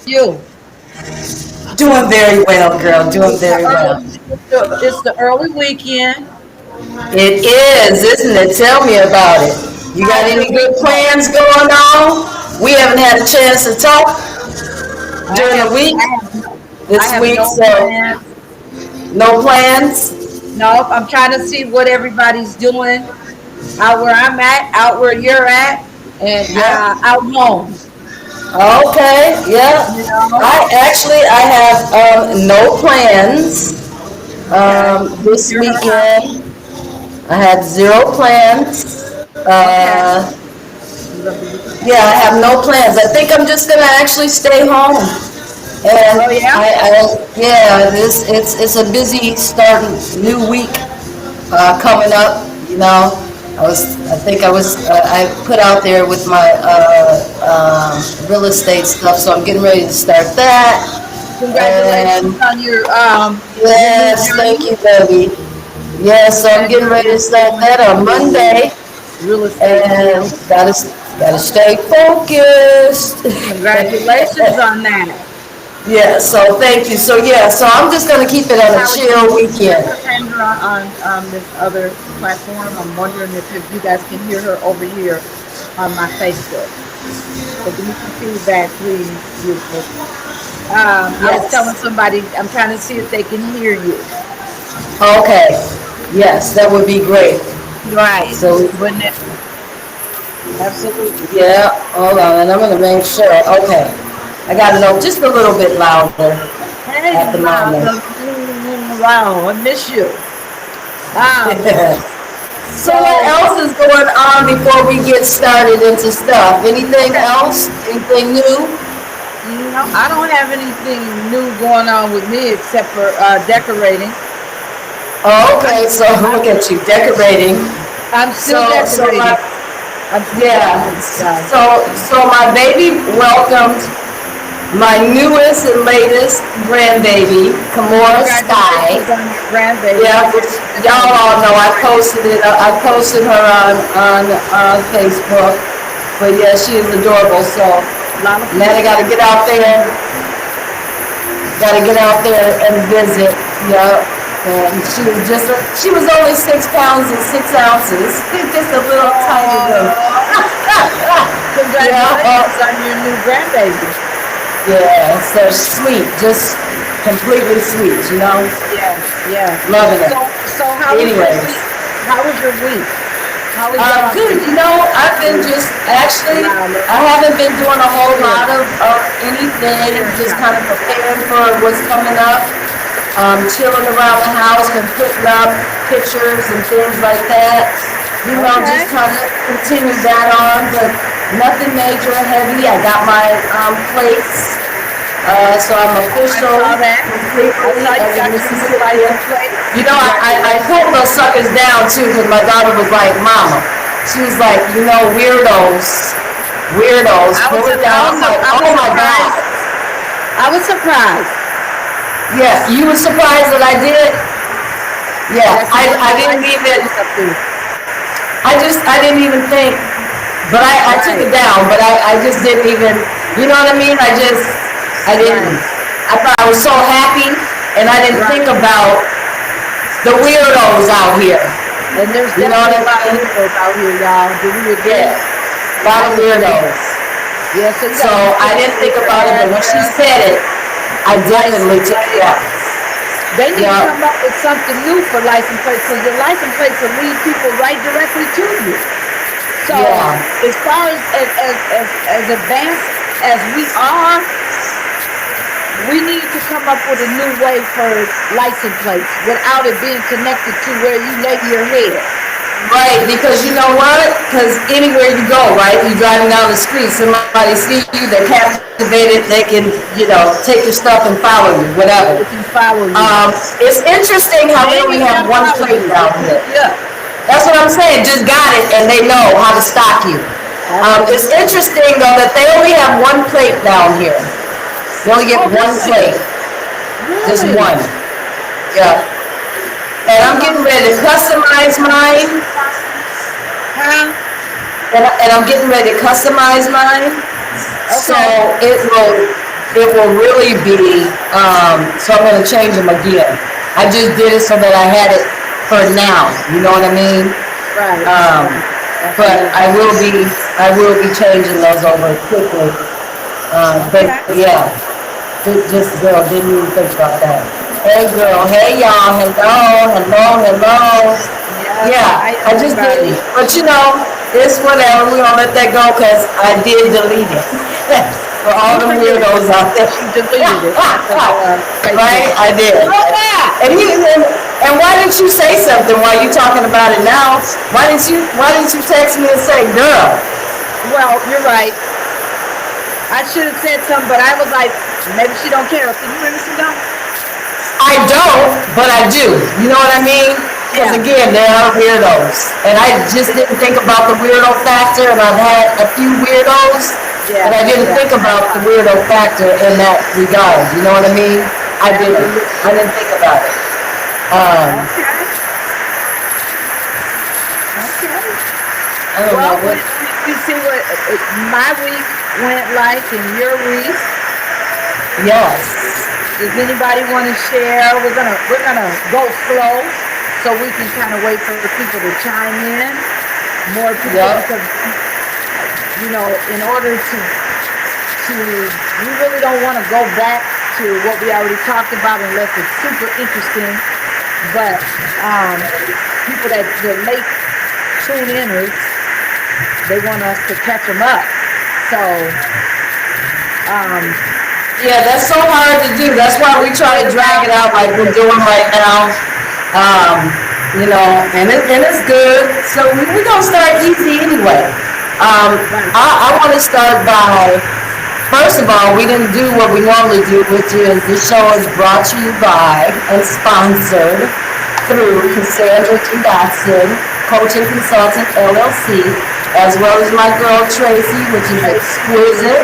You. Doing very well, girl. Doing It's the very well. early weekend. It is, isn't it? Tell me about it. You got How's your any week good going? plans going on? We haven't had a chance to talk I during have the week, I have I this have week, no so plans. no plans. Nope. I'm trying to see what everybody's doing out where I'm at, out where you're at, and Yep. out home. Okay. Yep. You know. I have no plans Okay. Let me this hear her out. weekend. I had zero plans. Okay. You're gonna be with the Yeah, I family. have no plans. I think I'm just gonna actually stay home. And Oh yeah. yeah, it's a busy starting new week coming up. You know, I put out there with my real estate stuff, so I'm getting ready to start that. Congratulations And on your new yes, thank journey. you, baby. Yes, so I'm getting ready to Congratulations start going that on into the Monday, real estate and field. gotta stay focused. Congratulations on that. Yeah, so thank you. So yeah, so I'm just gonna keep it on a How is your chill weekend. sister Sandra on this other platform? I'm wondering if you guys can hear her over here on my Facebook. So give me some feedback, please, beautiful. I was telling Yes. somebody I'm trying to see if they can hear you. Okay. Yes, that would be great. Right. So Wouldn't it? Absolutely. yeah, hold on, and I'm gonna make sure. Okay, I got it up just a little bit louder Hey, at the moment. wow, I miss you. Um, So what so else is going on before we get started into stuff? Anything okay. else? Anything new? No, I don't have anything new going on with me except for decorating. Oh, okay, so I'm look at you decorating. I'm still So my decorating. I'm still yeah, decorating, guys. so my baby welcomed my newest and latest grandbaby, Kimora Sky. Congratulations on your grandbaby. Yeah, which y'all Congratulations. all know. I posted it. I posted her on Facebook. But yeah, she is adorable. So A lot of now I people got to have get out there. mentioned Got to get out there and visit. Yeah. And she was only 6 pounds and 6 ounces. Just a little tiny little. oh, Yeah. congratulations on your new grandbaby. Yeah. So sweet. Just completely sweet. Yes, yes. Loving it. So how was your week? Anyways. How was your week? How is Good. I've been the just actually, Lala I haven't been doing a whole share lot of anything, share just kind time? of preparing for what's coming up. Chilling around the house, been putting up pictures and things like that. Just Okay. kind of continue that on, but nothing major, heavy. I got my plates, so I'm I official saw that. I completely saw you as a got your new Mississippian. license plate. I Congratulations. pulled those suckers down too because my daughter was like, Mama. She was like, weirdos, pull it down. I'm like, I was oh my God. surprised. I was surprised. Yeah, you were surprised that I did? Yeah, That's the one I your didn't license even, plates up to. I didn't even think, but I took Right. it down, but I just didn't even, you know what I mean? I didn't. Right. I thought I was so happy and I didn't think Right. about the weirdos out here. And there's You know what definitely a I lot of mean? weirdos out here, y'all. Do we Yeah, agree? a I lot of would agree. weirdos. Yeah, so you So got to be I careful didn't think with your about it, but when she address, said it, I your definitely license took it plate. out. They need to Yeah, come up with something new for license plates because your license plates will lead people right directly to you. So yeah. as far as advanced as we are, we need to come up with a new way for license plates without it being connected to where you lay your head. Right, because you know what? Because anywhere you go, right? You're driving down the street, somebody see you, they're captivated, they can, take your stuff and follow you, whatever. They can follow you. It's interesting how they They only ain't have even got one to follow plate you. down They here. pick you up. That's what I'm saying. Just got it, and they know how to stop you. It's Absolutely. interesting though that they only have one plate down here. You only get Oh, one plate, really? just Really? one. Yeah. And How I'm getting long ready to customize mine. Huh? And I'm getting ready to customize mine. So Okay. it will. it will really be, so I'm gonna change them again. I just did it so that I had it for now, you know what I mean? Right, Um, right. but Absolutely. I will be changing those over quickly. But Okay. yeah, just girl, didn't even think about that. Hey girl, hey y'all, hello, hello, hello. Yes. Yeah, Hi, I just everybody. didn't, but it's whatever. We're gonna let that go because I did delete it. For all Good the for you. weirdos out there. She deleted it off of Facebook. Right? I did. And why didn't you say something while you talking about it now? Why didn't you text me and say, girl? Well, you're right. I should have said something, but I was like, maybe she don't care. Can you hear me, Sudon? I don't, but I do. You know what I mean? Because Yeah. again, there are weirdos. And I just didn't think about the weirdo factor, and I've had a few weirdos, but Yeah. I didn't Yeah. think about the weirdo factor in that regard. You know what I mean? I didn't. I Absolutely. didn't think about it. Um, Okay. Okay. I don't know Well, what. we see what my week went like and your week. Yes. Does anybody want to share? We're gonna go slow so we can kind of wait for people to chime in. More people Yep. because in order to we really don't want to go back to what we already talked about unless it's super interesting. But people that the late tune inners, they want us to catch them up. So um, Yeah, that's so hard to do. That's why we try to what drag about it out like we're doing right now. Um, and it's good. So we're gonna start easy anyway. right? I want to start by, first of all, we didn't do what we normally do, which is this show is brought to you by and sponsored through Cassandra G. Dotson, Coaching Consultant LLC, as well as my girl Tracy, which is Tracy with exquisite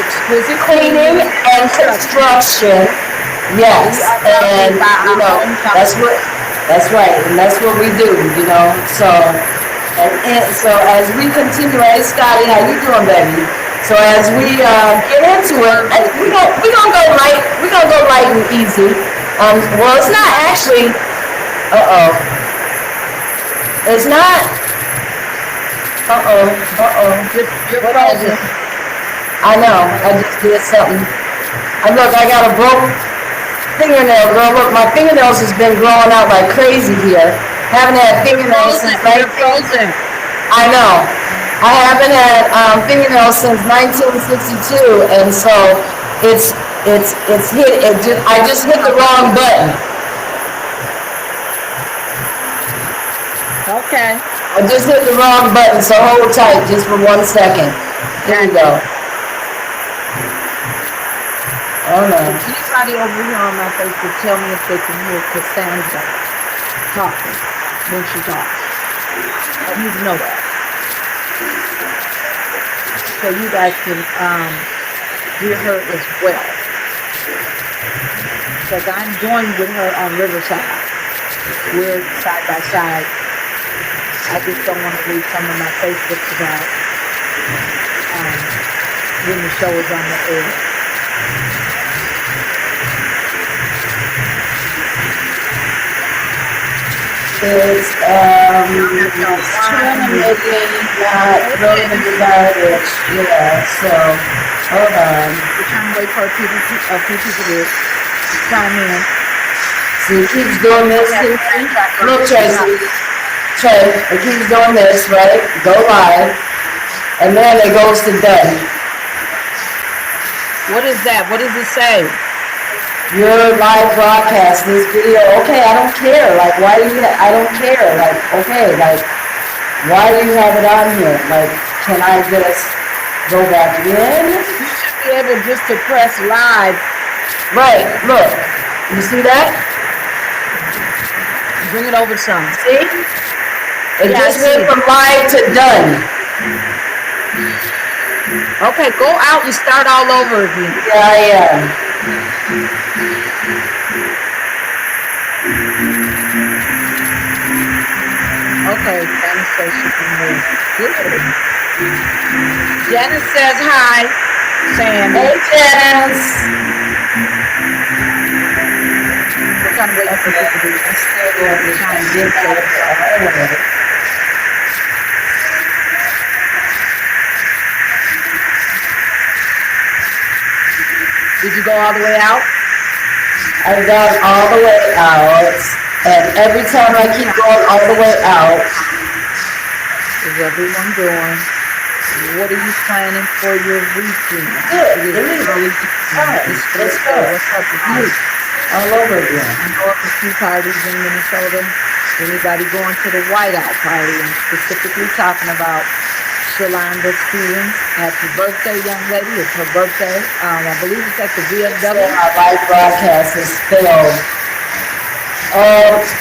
exquisite cleaning cleaning and and construction. construction. We Yes, are and company by our own that's company. what that's right, and that's what we do. So so as we continue, hey Scotty, how you doing, baby? So as we get into it, we gonna go light. We gonna go light and easy. Well, it's not actually. It's not. You're What I frozen. just. I know. I just did something. I got a broke fingernail, girl. Look, my fingernails has been growing out like crazy here. Haven't had You're fingernails frozen. since You're 19. frozen. I know. I haven't had fingernails since 1962, and so it's hit. I just hit the wrong button. Okay. I just hit the wrong button, so hold tight just for 1 second. There you Gotcha. go. Oh no. If anybody over here on my Facebook tell me if they can hear Cassandra talking when she talks. I need to know that. So you guys can hear her as well. Because I'm joined with her on Riverside. We're side by side. I just don't want to leave some of my Facebooks about when the show is on the air. It's terminating, not relevant garbage. Yeah, so hold on. We're trying to wait for a few people to chime in. See, it keeps doing this. Look, Tracy. Trey, it keeps doing this, right? Go live, and then it goes to done. What is that? What does it say? Your live broadcast, this video. Okay, I don't care. Like, why do you? I don't care. Like, okay, like, why do you have it on here? Like, can I just go back in? You should be able just to press live. Right. Look, you see that? Bring it over some. See? It just went from live to done. Okay, go out and start all over again. Yeah, I am. Okay, Janice says she can hear. Good. Janice says hi. Sandy. Hey, Janice. We're kind of waiting for Okay, people to I'm still going to chime get in. So out of the hallway. did you go all the way out? I've gone all the way out, and every time I keep going all the way out, Is everyone doing? What are you planning for your weekend? good, It is believe early. it. Fine, It's let's Thursday. go. What's up with you? All over again. I'm going to two parties in Minnesota. Anybody going to the Whiteout party? I'm specifically talking about Shalonda Stevens. Happy birthday, young lady. It's her birthday. I believe it's at the So VFW. my live broadcast is failed.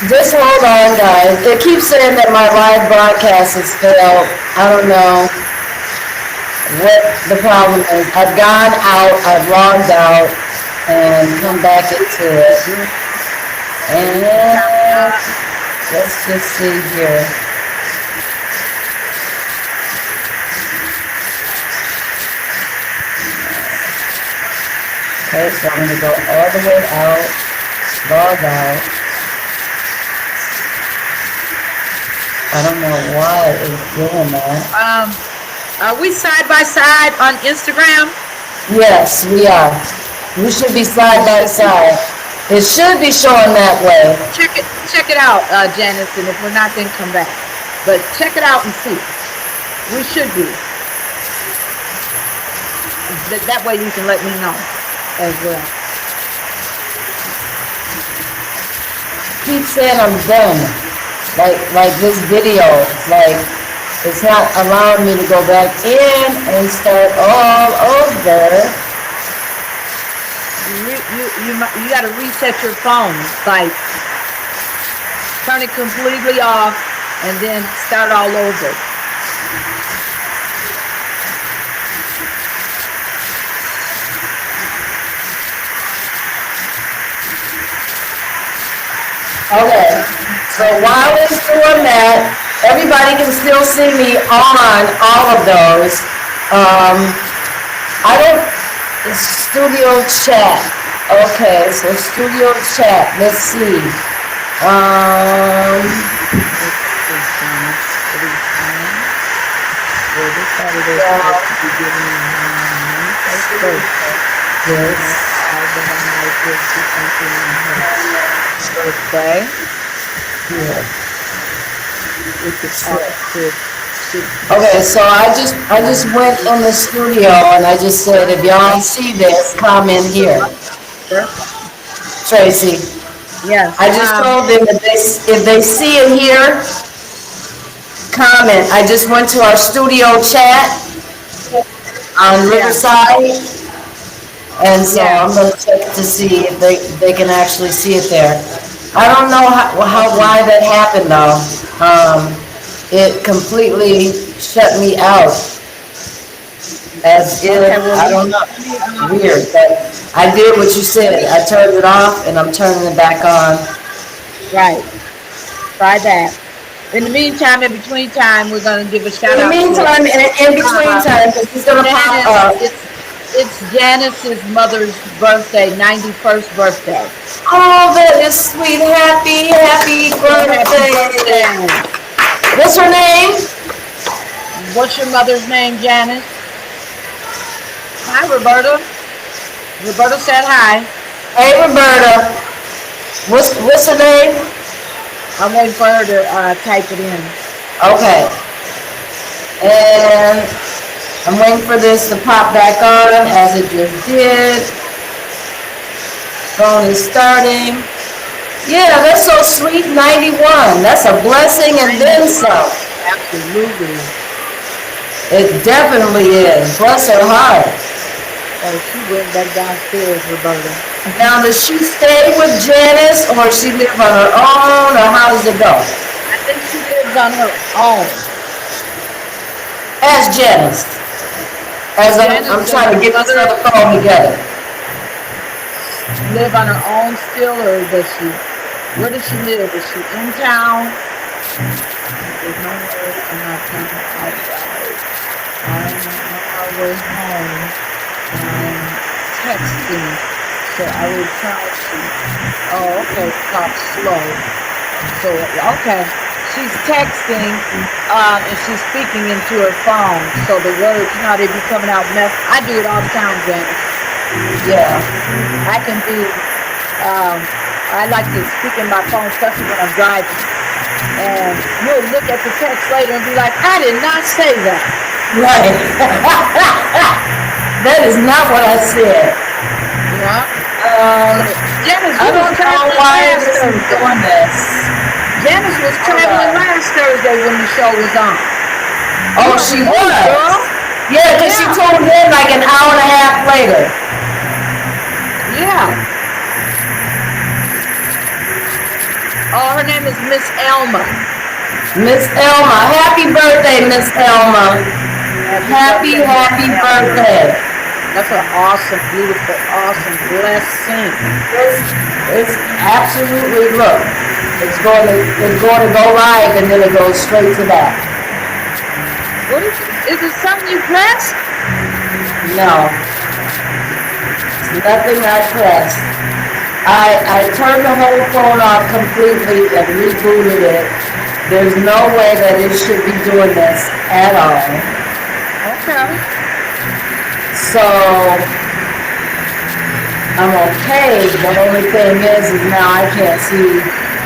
Just hold on, guys. It keeps saying that my live broadcast has failed. I don't know what the problem is. I've gone out, I've logged out, and come back into it. And let's just see here. Okay, so I'm gonna go all the way out, log out. I don't know why it's doing that. Are we side by side on Instagram? Yes, we are. We should be side by side. It should be showing that way. Check it out, Janice, and if we're not, then come back. But check it out and see. We should be. That way you can let me know as well. Keep saying I'm done. Like this video, like it's not allowing me to go back in and start all over. You got to reset your phone, like turn it completely off, and then start all over. Okay, so while it's doing that, everybody can still see me on all of those. I don't, studio chat. Okay, so studio chat, let's see. Birthday. Here. Should Okay, so I just went in the studio and I just said, if y'all see this, comment here. Tracy, yes. I just told them if they see it here, comment. I just went to our studio chat on Riverside. And so I'm gonna check to see if they can actually see it there. I don't know why that happened though. It completely shut me out. As if, I don't know, weird, but I did what you said. I turned it off and I'm turning it back on. Right. Try that. In the meantime, in between time, we're gonna give a shout out. In the meantime, in between time, because it's gonna pop up. It's Janice's mother's birthday, 91st birthday. Oh, that is sweet. Happy birthday. What's her name? What's your mother's name, Janice? Hi, Roberta. Roberta said hi. Hey, Roberta. What's her name? I'm waiting for her to type it in. Okay. And I'm waiting for this to pop back on as it just did. Phone is starting. Yeah, that's so sweet, 91. That's a blessing and then some. Absolutely. It definitely is. Bless her heart. Oh, she went back downstairs, Roberta. Now, does she stay with Janice or she live on her own or how does it go? I think she lives on her own. As Janice. As I'm trying to get this other phone together. Live on her own still, or does she? Where does she live? Is she in town? There's no way I'm not coming outside. I'm on my way home. um, texting. So I will try to. Oh, okay. Talk slow. So okay. She's texting, and she's speaking into her phone. So the words, they be coming out mess. I do it all the time, Janice. Yeah. I can do. Um, I like to speak in my phone, especially when I'm driving. And you'll look at the text later and be like, I did not say that. Right. That is not what I said. Yeah. Janice, I we was don't know traveling why last this is Thursday. doing this. Janice was traveling last Thursday when the show was on. Oh, she Girl. was. Yeah, because she Yeah. tuned in like an hour and a half later. Yeah. Oh, her name is Miss Elma. Miss Elma. Happy birthday, Miss Elma. Happy birthday. That's an awesome, beautiful, awesome blessing. It's absolutely, look, it's going to go live and then it goes straight to that. What is it something you pressed? No. It's nothing I pressed. I turned the whole phone off completely and rebooted it. There's no way that it should be doing this at all. Okay. So, I'm okay. The only thing is now I can't see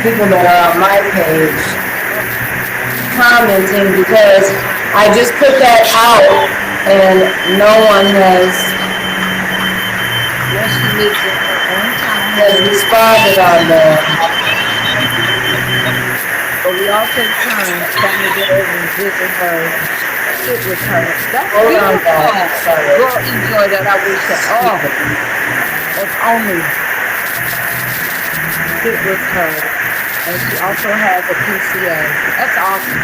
people that are on my page commenting because I just put that out and no one has Yes, she lives in her own time. responded on there. But we all take turns trying to get over and visit her, sit with her. That's Hold on, beautiful. guys. Sorry. Girl, enjoy that. I wish that. Oh, if only sit with her. And she also has a PCA. That's awesome.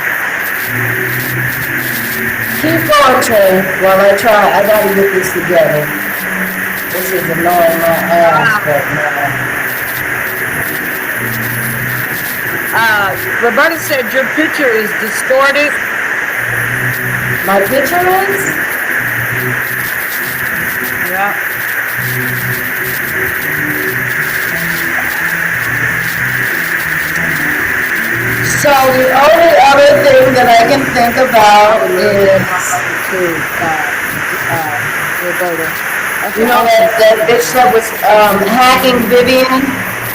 Keep going, Trey, while I try. I gotta get this together. This is annoying my ass, but no. Roberta said your picture is distorted. My picture is? Yeah. So the only other thing that I can think about is, Roberta. you know, that bitch that was hacking Vivian?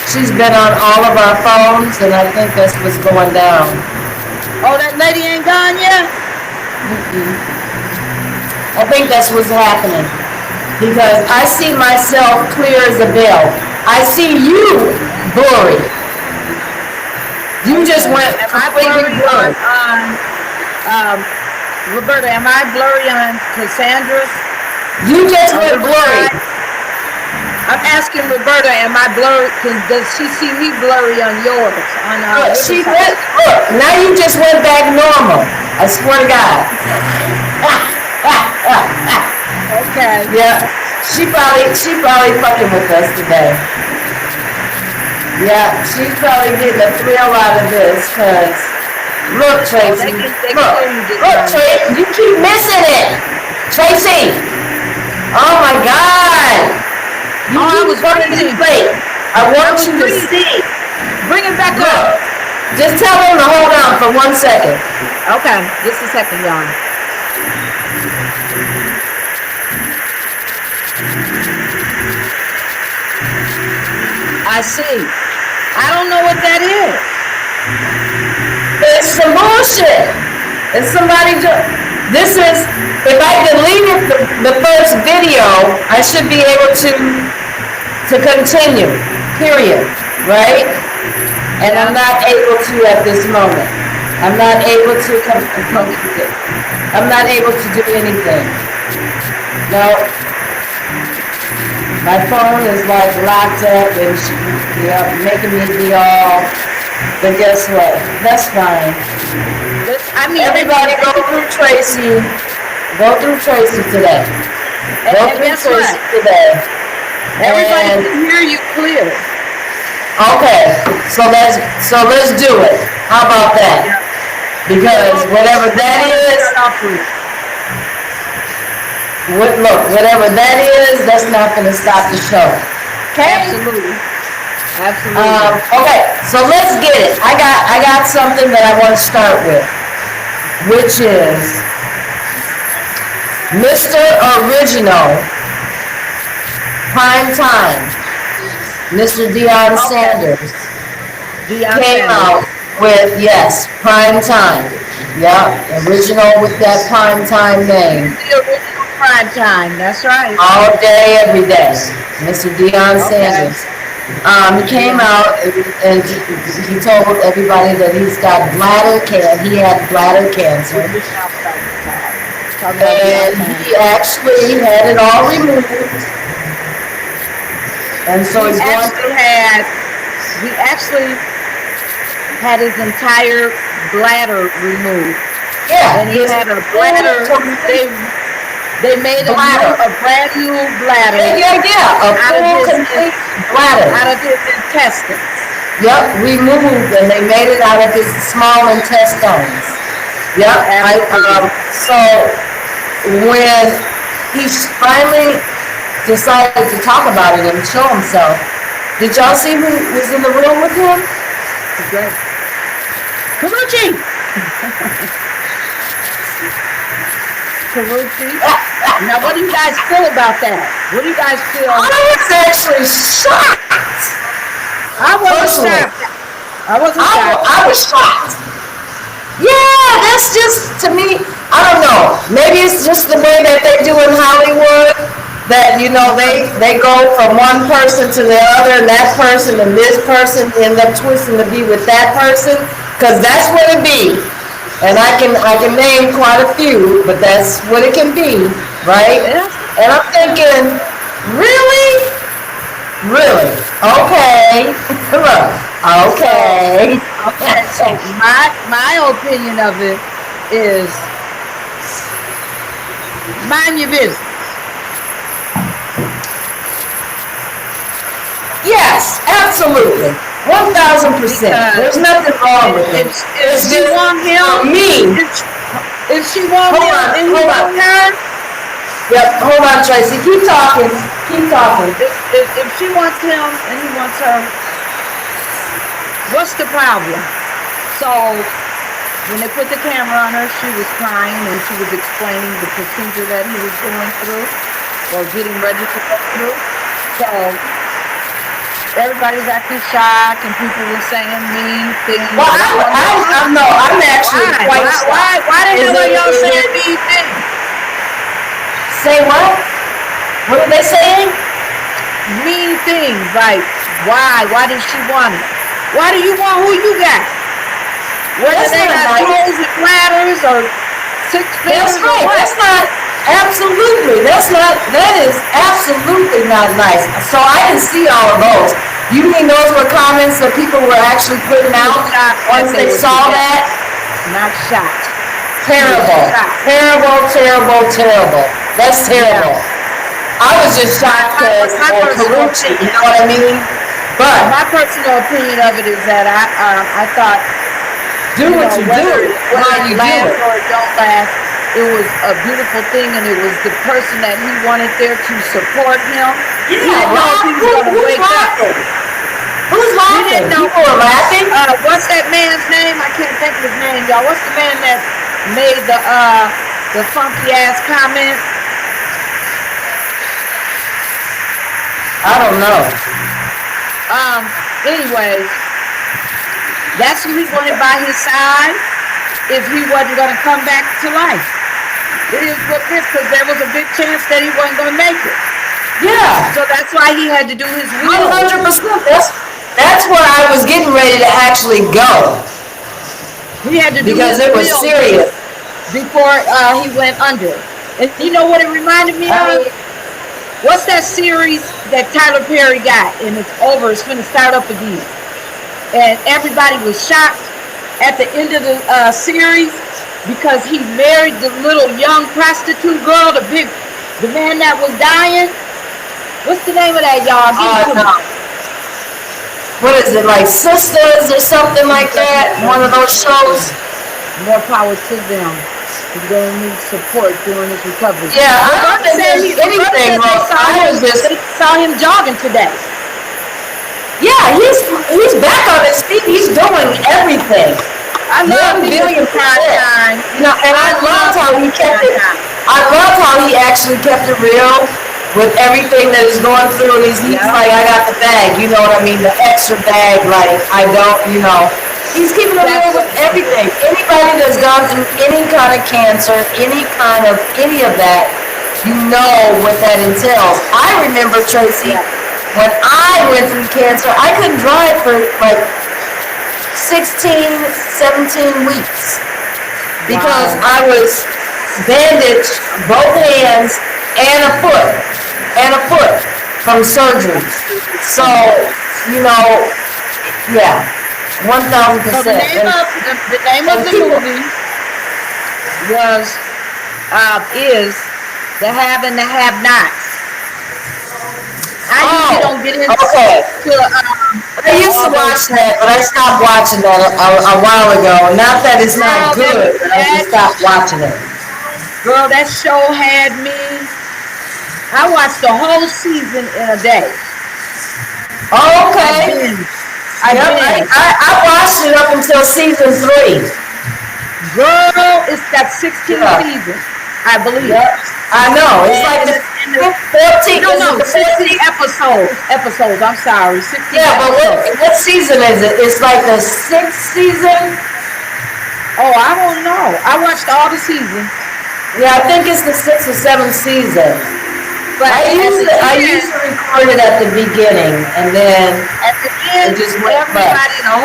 She's been on all of our phones, and I think that's what's going down. Oh, that lady ain't gone yet? I think that's what's happening. Because I see myself clear as a bell. I see you blurry. You just went completely blurry. Roberta, am I blurry on Cassandra's? You just went blurry. I'm asking Roberta, am I blurry? Does she see me blurry on yours? Look, now you just went back normal. I swear to God. Okay. Yeah, she probably fucking with us today. Yeah, she's probably getting a thrill out of this, cause look, Tracy, look, Tracy, you keep missing it, Tracy. Oh my God. You keep running too late. I want you to see. Bring it back up. Just tell him to hold on for 1 second. Okay, just a second, y'all. I see. I don't know what that is. It's some bullshit. It's somebody this is, if I deleted the first video, I should be able to continue, period, right? And I'm not able to at this moment. I'm not able to I'm not able to do anything. No. My phone is like locked up and making me be all, but guess what? That's fine. Everybody go through Tracy. Go through Tracy today. Go through Tracy today. Everybody can hear you clear. Okay, so let's do it. How about that? Because whatever that is, look, whatever that is, that's not gonna stop the show. Okay? Absolutely. Absolutely. Okay, so let's get it. I got something that I want to start with, which is Mr. Original Prime Time, Mr. Deion Sanders Deion came Sanders. out with, yes, Prime Time. Yep, original with that Prime Time name. The original prime time. That's right. All day, every day. Mr. Deion Okay. Sanders. He came out and he told everybody that he's got bladder cancer. He had bladder cancer. Talking about And Deion he actually had it all removed. And so he's going He actually had his entire bladder removed. yeah, And he had a bladder. They made a brand new bladder yeah, a full complete bladder. out of his intestines. Yep, removed, and they made it out of his small intestines. Yep, so when he finally decided to talk about it and show himself, did y'all see who was in the room with him? Great. Karuchi! Karuchi. Now, what do you guys feel about that? What do you guys feel? I was actually shocked. I wasn't Personally. shocked. I wasn't shocked. I was shocked. Yeah, that's just, to me, I don't know. Maybe it's just the way that they do in Hollywood, that, you know, they go from one person to the other, and that person and this person end up twisting to be with that person, because that's what it be. And I can name quite a few, but that's what it can be, right? Yeah. And I'm thinking, really? Really? Okay. Look, okay. Okay, so my opinion of it is mind your business. Yes, absolutely. 1,000%. There's nothing wrong with it. If she want him, me. if she want Hold him on, and he hold want on. her, Yep, hold on, Tracy. Keep talking. Keep talking. if she wants him and he wants her, what's the problem? So when they put the camera on her, she was crying and she was explaining the procedure that he was going through or getting ready to go through. So everybody's acting shocked and people were saying mean things. Well, I'm actually quite shocked. Why the Is hell are it- y'all is saying it- mean things? Say what? What are they saying? Mean things like why? Why does she want it? Why do you want who you got? Whether That's they not got right. toes and bladders or six fingers That's or right. what? That's not, absolutely. That is absolutely not nice. So I didn't see all of those. You mean those were comments that people were actually putting out once they saw that? Not shocked. Terrible. Terrible, terrible, terrible. That's terrible. I was just shocked because Karuchi, you know what I mean? But My personal opinion of it is that I thought do what you whether do, how it you do lasts it. or it don't last, it was a beautiful thing, and it was the person that he wanted there to support him. He didn't know if he was going to Who's wake up. laughing? Who's laughing? didn't know- People are laughing? What's that man's name? I can't think of his name, y'all. What's the man that made the funky ass comment? I don't know. Anyways, that's who he wanted by his side if he wasn't going to come back to life. It is what it is, because there was a big chance that he wasn't going to make it. Yeah. So that's why he had to do his will. 100%. That's where I was getting ready to actually go He had to do because his it was will serious. before he went under. And you know what it reminded me of? What's that series that Tyler Perry got? And it's over. It's going to start up again. And everybody was shocked at the end of the series because he married the little young prostitute girl, the man that was dying. What's the name of that, y'all? Give it to me. What is it, like Sisters or something like that? One of those shows? More power to them. He's gonna need support during his recovery. Yeah, I But don't Brother think said there's Brother anything said wrong. I was just, they saw him jogging today. yeah, he's back on his feet. He's doing everything. I love 1 me billion some prime percent. time. You know, and I loved how he kept prime it. time. I loved how he actually kept it real with everything that he's going through. He's Yeah. like, I got the bag. You know what I mean? The extra bag. Like, I don't. You know. He's keeping it real That's with what everything. Anybody that's gone through any kind of cancer, any of that, you know what that entails. I remember, Tracy, yeah. when I went through cancer, I couldn't drive for like 16, 17 weeks because Wow. I was bandaged both hands and a foot from surgery. So, you know, yeah, So 1,000%. the name of And the people, movie was is The Have and the Have Nots. I usually oh, don't get into okay. I used to all those watch kind of that, but I things. stopped watching that a while ago. Not that it's not Girl, good, but I just stopped watching it. that show had me. I watched the whole season in a day. Oh, I okay. binged. I Yep, binged. I watched it up until season 3. Girl, it's got 16 Yeah. seasons, I believe. Yep. I know. It's like And the the 14, no, is it no, the 60 14th? episodes. Episodes, I'm sorry. 16 Yeah, but episodes. what season is it? It's like the 6th season? Oh, I don't know. I watched all the seasons. Yeah, I think it's the 6th or 7th season. But I used to record it at the beginning, and then at the end, it just went everybody, left.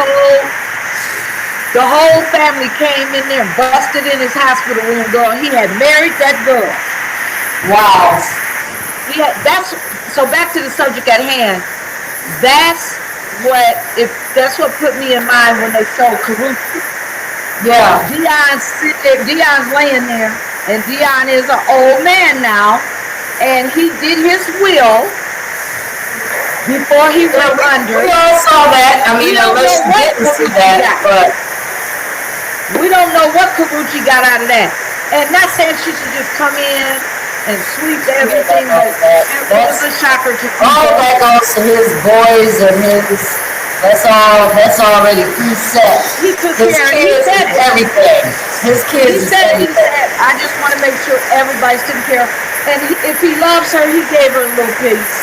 the whole family came in there, busted in his hospital room, girl. He had married that girl. Wow. So back to the subject at hand. That's that's what put me in mind when they sold Karuchi. Yeah. Dion's laying there, and Dion is an old man now, and he did his will before he went under. We all saw that. I mean, unless you didn't see that, but we don't know what Karuchi got out of that. And not saying she should just come in and sweep everything, but it was a shocker to all people. that goes to his boys and his. That's already preset. He took His care. He kids said is it. everything. His He kids is said it. He everything. said, I just want to make sure everybody's taken care of. And if he loves her, he gave her a little piece.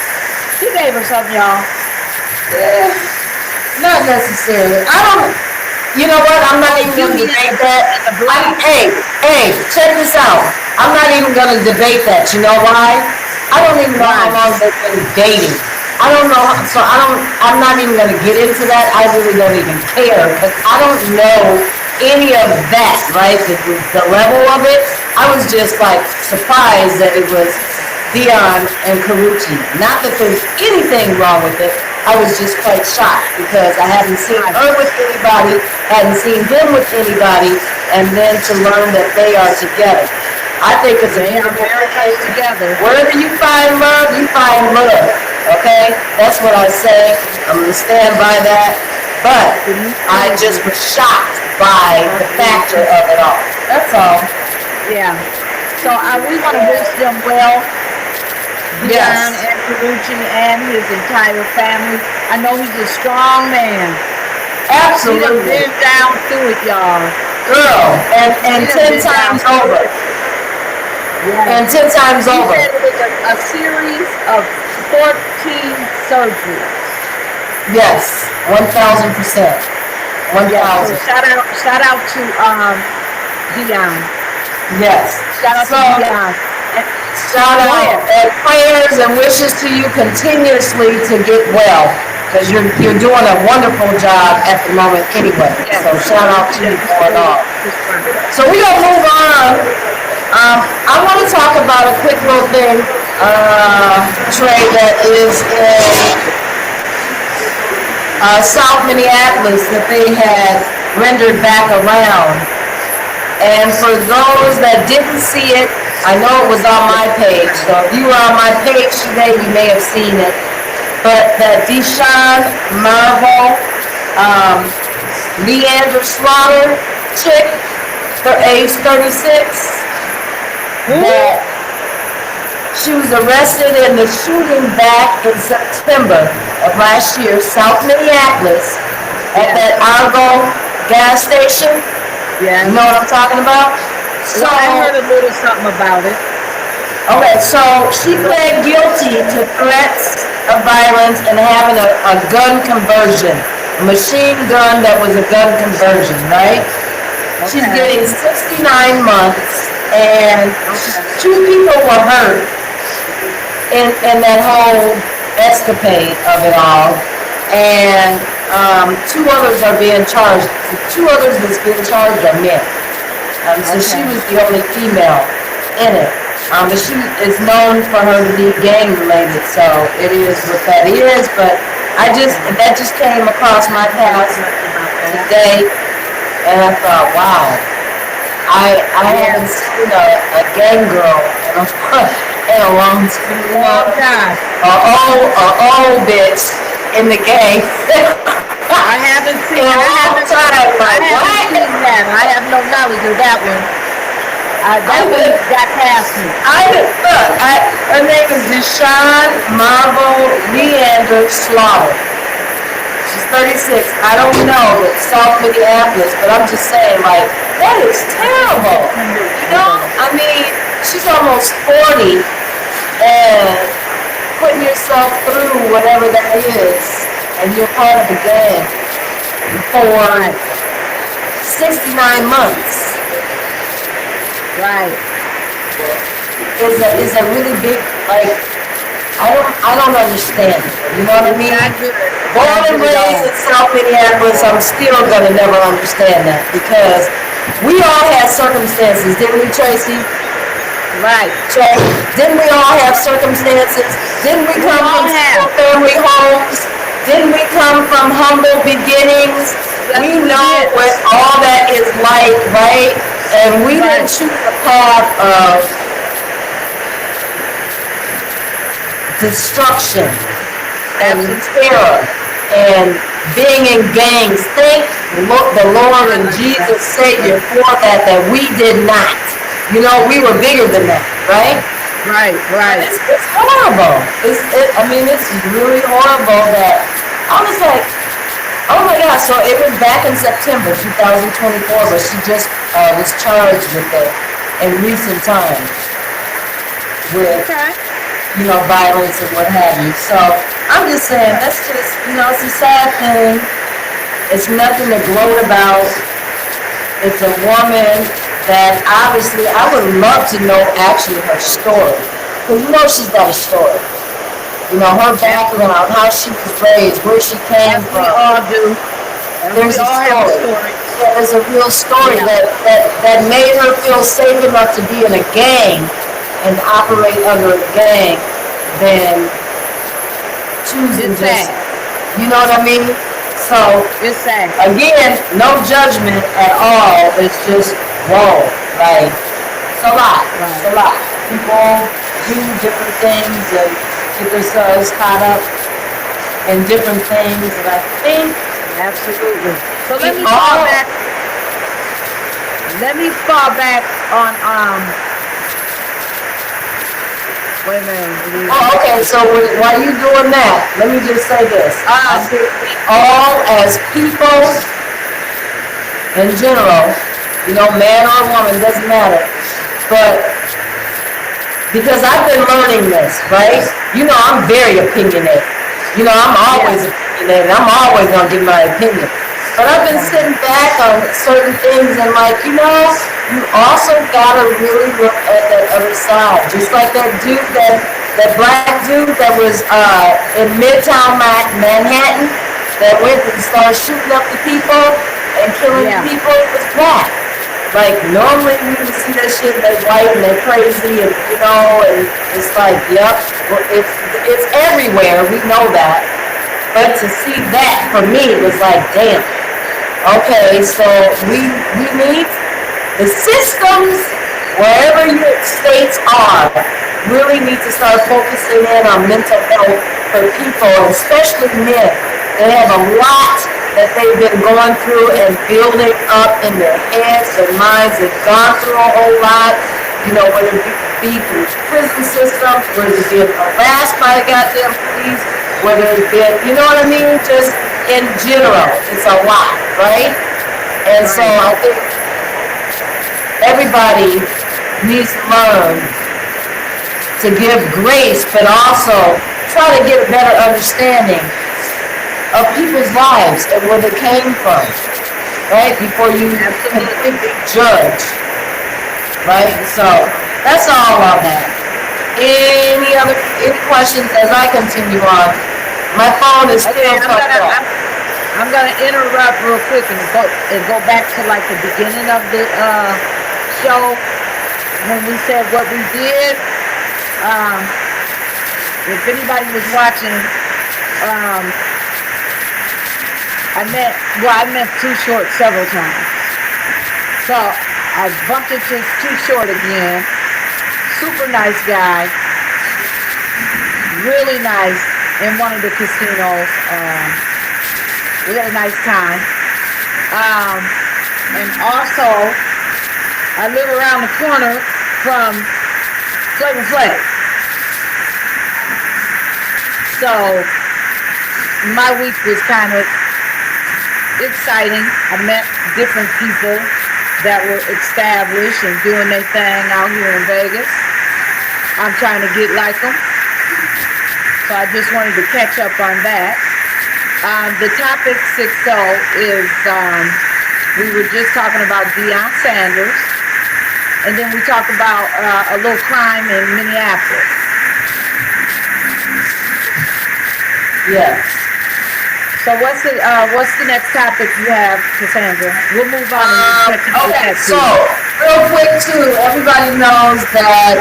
He gave her something, y'all. Yeah, not necessarily. I don't. You know what? I'm not even going to debate that. Hey, check this out. I'm not even going to debate that. You know why? I don't even know how long they've been dating. I don't know. So I'm not even going to get into that. I really don't even care because I don't know any of that. Right? The level of it. I was just like surprised that it was Dion and Karuchi. Not that there's anything wrong with it. I was just quite shocked because I hadn't seen her with anybody, hadn't seen him with anybody, and then to learn that they are together. I think it's a beautiful thing. Together. Wherever you find love, you find love. Okay? That's what I say. I'm going to stand by that. But I just was shocked by the factor of it all. That's all. Yeah. So we want to wish them well. Dion Yes. and Karuchi and his entire family. I know he's a strong man. He done Absolutely. been down through it, y'all. Girl, and 10 times over. Yeah. And 10 times He over. said it was a series of 14 surgeries. Yes, 1,000%. Yeah. So 1,000. shout out to Dion. Yes. Shout out So, to Dion. shout out and prayers and wishes to you continuously to get well. Because you're doing a wonderful job at the moment anyway. Yes. So shout out to you for it all. So we're going to move on. I want to talk about a quick little thing, Trey, that is in South Minneapolis that they had rendered back around. And for those that didn't see it, I know it was on my page. So if you were on my page today, you may have seen it. But that Deshaun Marvel, Leandra Slaughter chick, age 36, that she was arrested in the shooting back in September of last year, South Minneapolis, at that Argo gas station. Yeah. You know what I'm talking about? So, Well, I heard a little something about it. okay, so she pled guilty to threats of violence and having a gun conversion, a machine gun that was a gun conversion, right? She's Okay. getting 69 months, and Okay. 2 people were hurt in that whole escapade of it all, and 2 others are being charged. The 2 others that's being charged are men. So she Okay. was the only female in it. But she is known for her to be gang related, so it is what that is. But that just came across my path today, and I thought, wow, I haven't seen a gang girl in a long time. You know, Oh gosh. a old bitch in the gang. I haven't seen. In a I long haven't. time, I like, haven't what? seen that. I have no knowledge of that one. That one got past me. Her name is Deshawn Marvel Leander Slaughter. She's 36. I don't know, but South Minneapolis, but I'm just saying, like, that is terrible. You know, I mean, she's almost 40, and putting yourself through whatever that is, and you're part of the gang for 69 months. Right. Is a really big, like, I don't understand it. You know what I mean? Not good. Born and raised in South Minneapolis, I'm still gonna never understand that, because we all had circumstances, didn't we, Tracy? Right. Trey, didn't we all have circumstances? Didn't we come all from have. family homes? Didn't we come from humble beginnings? Yes, We we know did. what all that is like, right? And we Right. didn't choose the path of destruction and terror and being in gangs. Thank the Lord and Jesus Savior for that we did not. You know, we were bigger than that, right? Right. Right. It's horrible. It's really horrible that I was like, oh my God. So it was back in September 2024, but she just was charged with it in recent times with, Okay. violence and what have you. So I'm just saying, that's just, it's a sad thing. It's nothing to gloat about. It's a woman that obviously I would love to know actually her story. Because she's got a story. Her background, how she was raised, where she came Yes, we from. all do. There's we a all have a story. story. Yeah, there's a real story Yeah. that made her feel safe enough to be in a gang and operate under a gang than choosing It's just, sad. you know what I mean? So, It's sad. again, no judgment at all. It's just, whoa, like, it's a lot. It's a lot. People do different things and get themselves caught up in different things, and I think Absolutely. So we let me all- fall back. Let me fall back on wait a minute. Oh, okay, so while you doing that, let me just say this. I think we all, as people, in general, man or woman, doesn't matter, but because I've been learning this, right? I'm very opinionated. I'm always opinionated. I'm always going to give my opinion. But I've been sitting back on certain things and you also got to really look at that other side. Just like that dude, that black dude that was in Midtown Manhattan that went and started shooting up the people and killing the people, it was black. Like, normally we would see that shit, they white and they crazy and, and it's like, yep, it's everywhere, we know that. But to see that, for me, was like, damn. Okay, so we need the systems, wherever your states are, really need to start focusing in on mental health for people, especially men. They have a lot that they've been going through and building up in their heads, their minds. They've gone through a whole lot, whether it be through prison systems, whether it's been harassed by the goddamn police, whether it's been, you know what I mean? Just in general, it's a lot, right? And so I think everybody needs to learn to give grace, but also try to get a better understanding of people's lives and where they came from, right? Before you completely judge, right? So that's all on that. Any questions as I continue on? My phone is still fucked up. I'm gonna interrupt real quick and go back to like the beginning of the show when we said what we did. If anybody was watching, I met Too Short several times. So I bumped into Too Short again. Super nice guy. Really nice in one of the casinos. We had a nice time. And also, I live around the corner from Flavor Flav. So my week was kind of exciting. I met different people that were established and doing their thing out here in Vegas. I'm trying to get like them. So I just wanted to catch up on that. The topic 6 is we were just talking about Deion Sanders. And then we talk about a little crime in Minneapolis. Yes. So what's the next topic you have, Cassandra? We'll move on. Okay, so real quick too, everybody knows that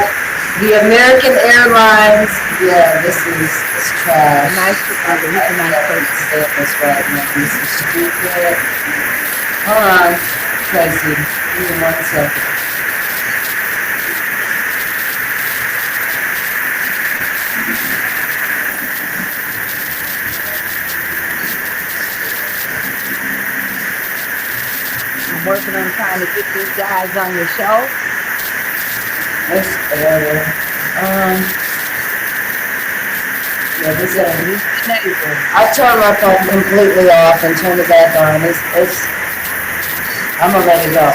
the American Airlines, this is trash. Nice to see you. Nice to say this right now. This is stupid. Hold on, Tracy. Give me 1 second. I'm working on trying to get these guys on your show. This area. This area. I turn my phone completely off and turn it back on. I'm gonna let it go.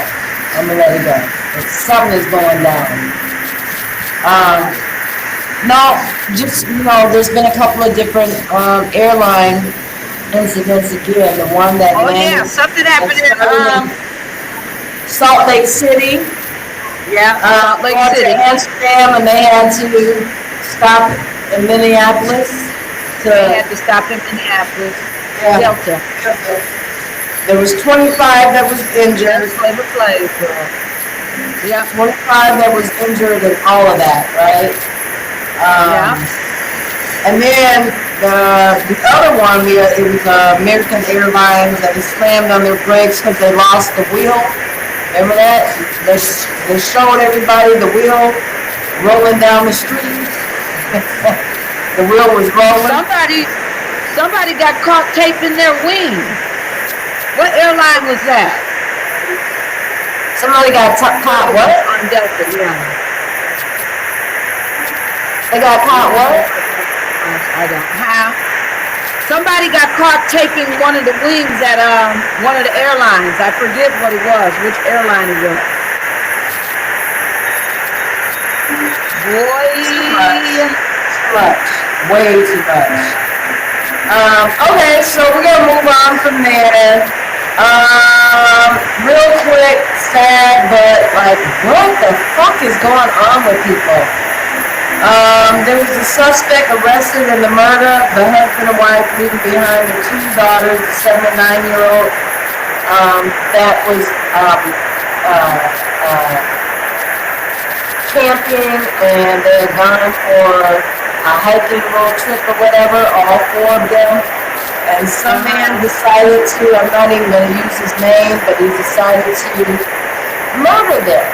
Something is going down. No, just, there's been a couple of different airline incidents again. The one that something happened in Salt Lake City. Salt Lake City. Amsterdam, and they had to stop in Minneapolis. They had to stop in Minneapolis. Delta. There was 25 that was injured. Flavor Flav. 25 that was injured and all of that, right? And then the other one, it was American Airlines that was slammed on their brakes because they lost the wheel. Remember that? They showed everybody the wheel rolling down the street. The wheel was rolling. Somebody got caught taping their wing. What airline was that? Somebody got caught what? On Delta, They got caught what? I don't know. How? Somebody got caught taping one of the wings at one of the airlines. I forget what it was, which airline it was. Boy. Too much. Way too much. Okay, so we're going to move on from there. Real quick, sad, but like, what the fuck is going on with people? There was a suspect arrested in the murder. The husband and wife leaving behind their 2 daughters, a 7 and 9-year-old. That was camping, and they had gone for a hiking road trip or whatever, all 4 of them. And some man decided to, I'm not even going to use his name, but he decided to murder them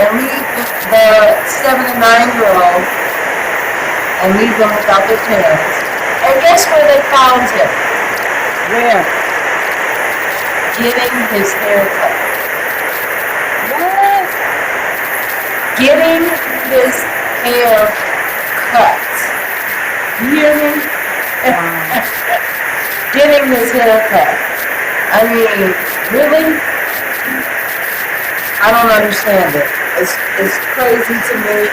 and leave the 7 and 9-year-old and leave them without their parents. And guess where they found him? Where? getting his hair cut. What? Getting his hair cut. You hear me? Getting his hair cut. I mean, really? I don't understand it. It's crazy to me,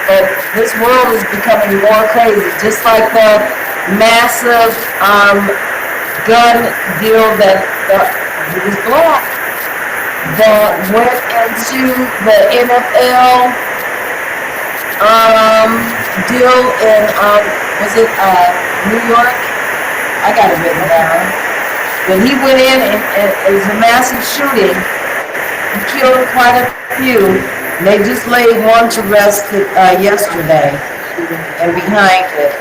but this world is becoming more crazy. Just like the massive gun deal that he was black that went into the NFL deal in was it New York? I got it written down. When he went in and it was a massive shooting, he killed quite a few. And they just laid one to rest yesterday and behind it.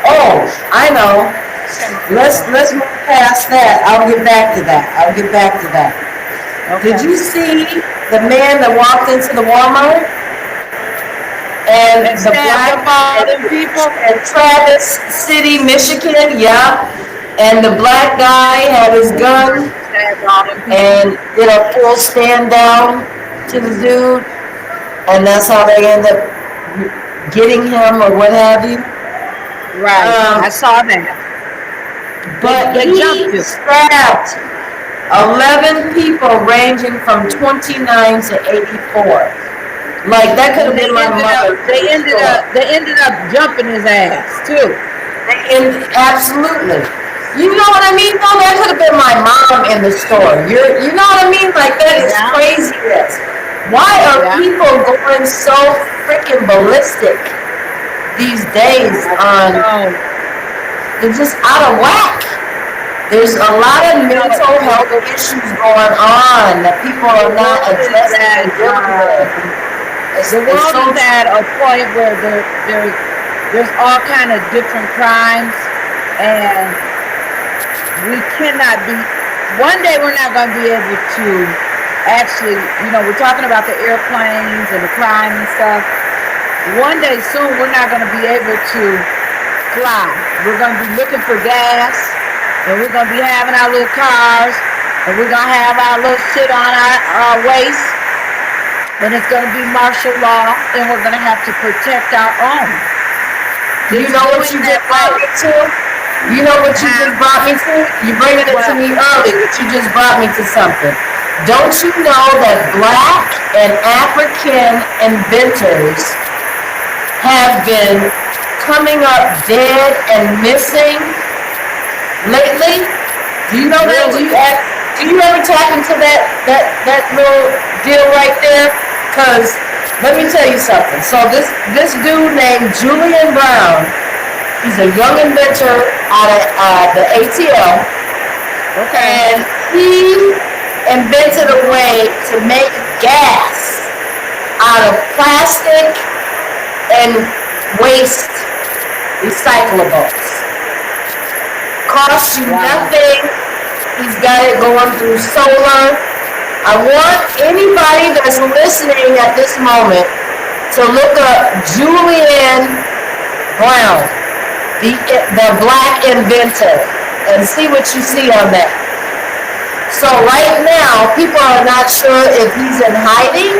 Oh, I know. Let's move past that. I'll get back to that. Okay. Did you see the man that walked into the Walmart? And the black people? in Travis City, Michigan, yeah. And the black guy had his gun and did a full stand down to the dude. And that's how they end up getting him or what have you. Right. I saw that. But They he jumped you. stabbed 11 people ranging from 29 to 84. Like that could have been my mother. They ended up jumping his ass too. Absolutely. You know what I mean? No, that could have been my mom in the store. You know what I mean? Like that is craziness. Why are people going so freaking ballistic these days on? They're just out of whack. There's a lot of mental health issues going on that people are not addressing and dealing with. The world is at a point where there's all kind of different crimes, and we cannot be. One day we're not going to be able to actually, we're talking about the airplanes and the crime and stuff. One day soon we're not going to be able to fly. We're going to be looking for gas, and we're going to be having our little cars, and we're going to have our little shit on our waist. Then it's going to be martial law, and we're going to have to protect our own. You know what you just brought me to? You know what you just brought me to? You bringing it to me early, but you just brought me to something. Don't you know that black and African inventors have been coming up dead and missing lately? Do you know that? Do you ever tap into that little deal right there? Because let me tell you something. So this dude named Julian Brown, he's a young inventor out of the ATL. Okay. And he invented a way to make gas out of plastic and waste recyclables. Costs you nothing. He's got it going through solar. I want anybody that's listening at this moment to look up Julian Brown, the black inventor, and see what you see on that. So right now, people are not sure if he's in hiding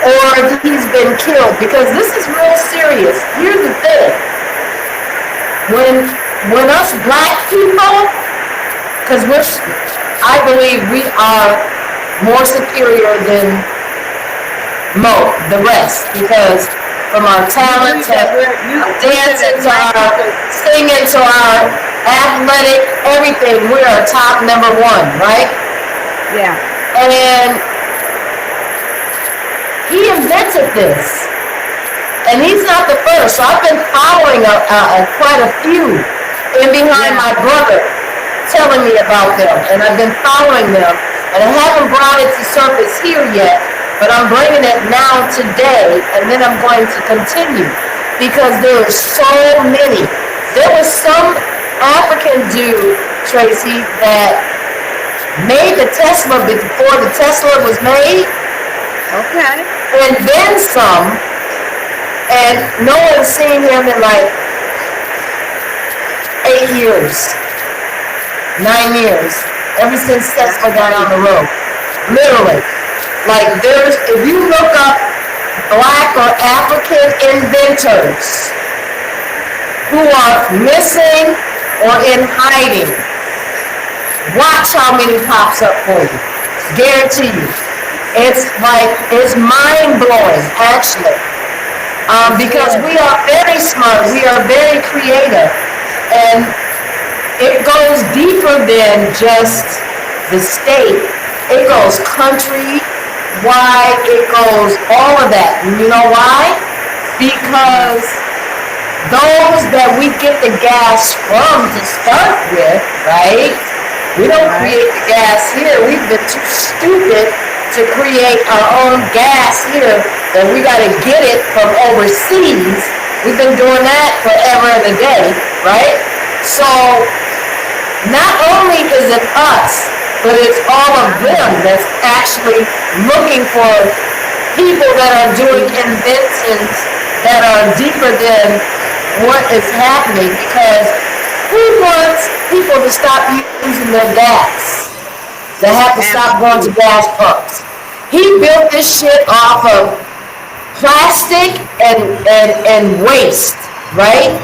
or if he's been killed, because this is real serious. Here's the thing. When us black people, because I believe we are more superior than the rest, because from our talent to our dancing to our singing to our athletic, everything, we are top number one, right? Yeah. And he invented this. And he's not the first. So I've been following quite a few in behind my brother, telling me about them. And I've been following them. And I haven't brought it to surface here yet, but I'm bringing it now today, and then I'm going to continue, because there are so many. There was some African dude, Tracy, that made the Tesla before the Tesla was made. Okay. And then some, and no one's seen him in like 8 years, 9 years. ever since Tesla got on the road. Literally. Like if you look up Black or African inventors who are missing or in hiding, watch how many pops up for you. Guarantee you. It's mind-blowing, actually. Because we are very smart, we are very creative, and it goes deeper than just the state. It goes country-wide, it goes all of that. And you know why? Because those that we get the gas from to start with, right? We don't create the gas here. We've been too stupid to create our own gas here, that we got to get it from overseas. We've been doing that forever and a day, right? So not only is it us, but it's all of them that's actually looking for people that are doing inventions that are deeper than what is happening, because who wants people to stop using their gas? They have to stop going to gas pumps. He built this shit off of plastic and waste, right?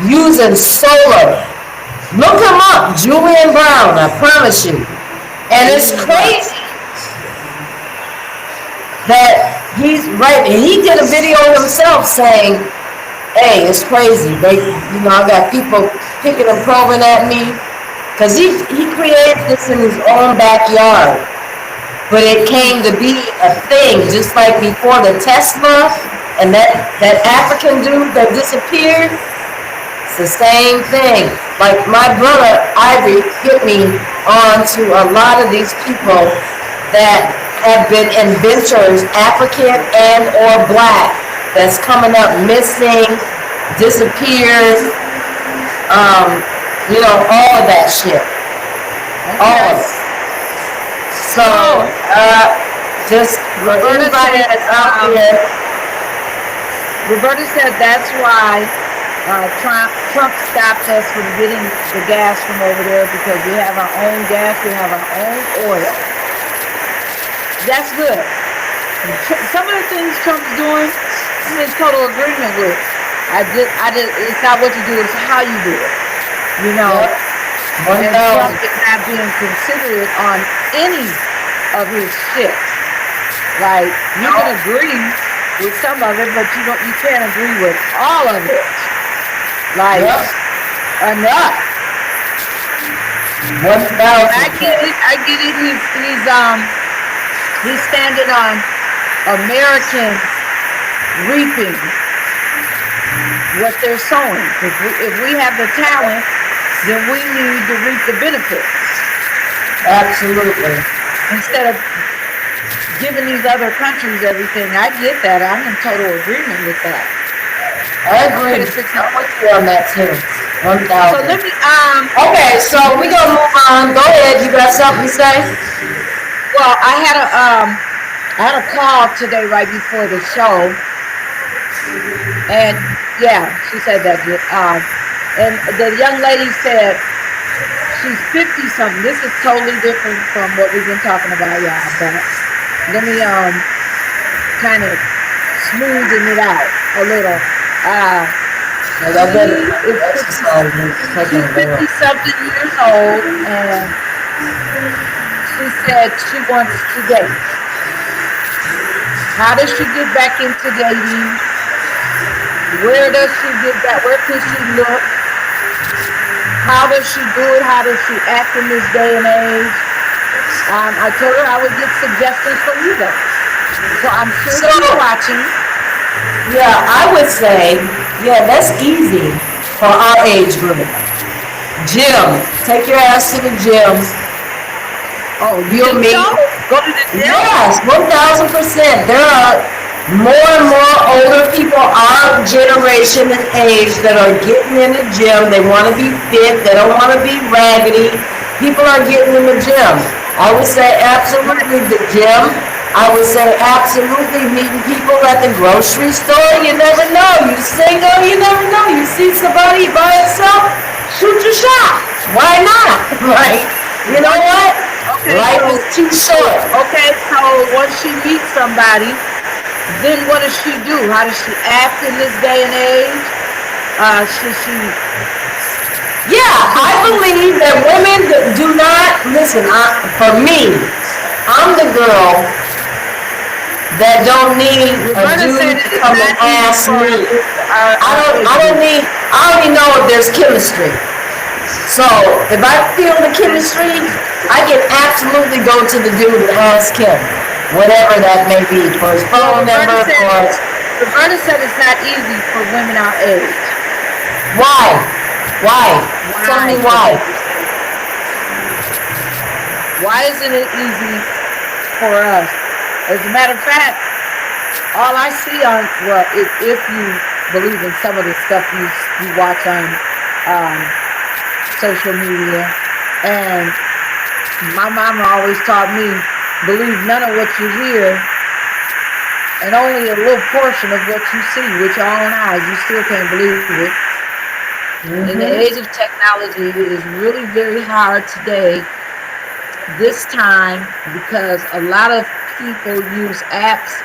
Using solar. Look him up, Julian Brown, I promise you. And it's crazy that he's right. And he did a video himself saying, hey, it's crazy. I got people picking and probing at me. Because he created this in his own backyard. But it came to be a thing, just like before the Tesla and that African dude that disappeared. It's the same thing. Like my brother Ivory hit me on to a lot of these people that have been inventors, African and or Black, that's coming up missing, disappears, all of that shit. All of it. So, just Roberta everybody said, that's out there. Roberta said that's why Trump stopped us from getting the gas from over there, because we have our own gas, we have our own oil. That's good. Some of the things Trump's doing, I'm in total agreement with. It's not what you do, it's how you do it. And Trump is not being considerate on any of his shit. Like, you can agree with some of it, but you can't agree with all of it. Like, enough. I get it. He's standing on American reaping what they're sowing. If we have the talent, then we need to reap the benefits. Absolutely. Instead of giving these other countries everything. I get that. I'm in total agreement with that. I agree. I'm with you on that too. 1,000. So let me Okay, so we're gonna move on. Go ahead. You got something to say? Well, I had a call today right before the show, and yeah, she said that. And the young lady said she's 50-something. This is totally different from what we've been talking about, y'all. But let me kind of smoothen it out a little. She's 50-something years old, and she said she wants to date. How does she get back into dating? Where does she get that? Where can she look? How does she do it? How does she act in this day and age? I told her I would get suggestions from you guys. So I'm sure you're watching. Yeah, I would say, that's easy for our age group. Gym. Take your ass to the gym. Oh, you'll meet. Go to the gym? Yes, 1,000%. There are more and more older people our generation and age that are getting in the gym. They want to be fit. They don't want to be raggedy. People are getting in the gym. I would say absolutely the gym. I would say absolutely meeting people at the grocery store. You never know. You single, you never know. You see somebody by himself, shoot your shot. Why not? Right? You know Once what? okay, Life is too short. so once she meets somebody, then what does she do? How does she act in this day and age? Yeah, Should I she believe that women that do not listen. For me, I'm the girl that don't need a Roberta said dude to it is come and not easy ask for me. our I age don't group. need. I already know if there's chemistry. So if I feel the chemistry, I can absolutely go to the dude and ask him, whatever that may be, for his Well, phone number, for Roberta said it's not easy for women our age. why, why. Tell me Why? why. Roberta said, why isn't it easy for us? As a matter of fact, all I see on well, if you believe in some of the stuff you watch on um, social media, and my mama always taught me believe none of what you hear and only a little portion of what you see with your own eyes. You still can't believe it. In the age Mm-hmm. of technology, it is really very hard today, this time, because a lot of people use apps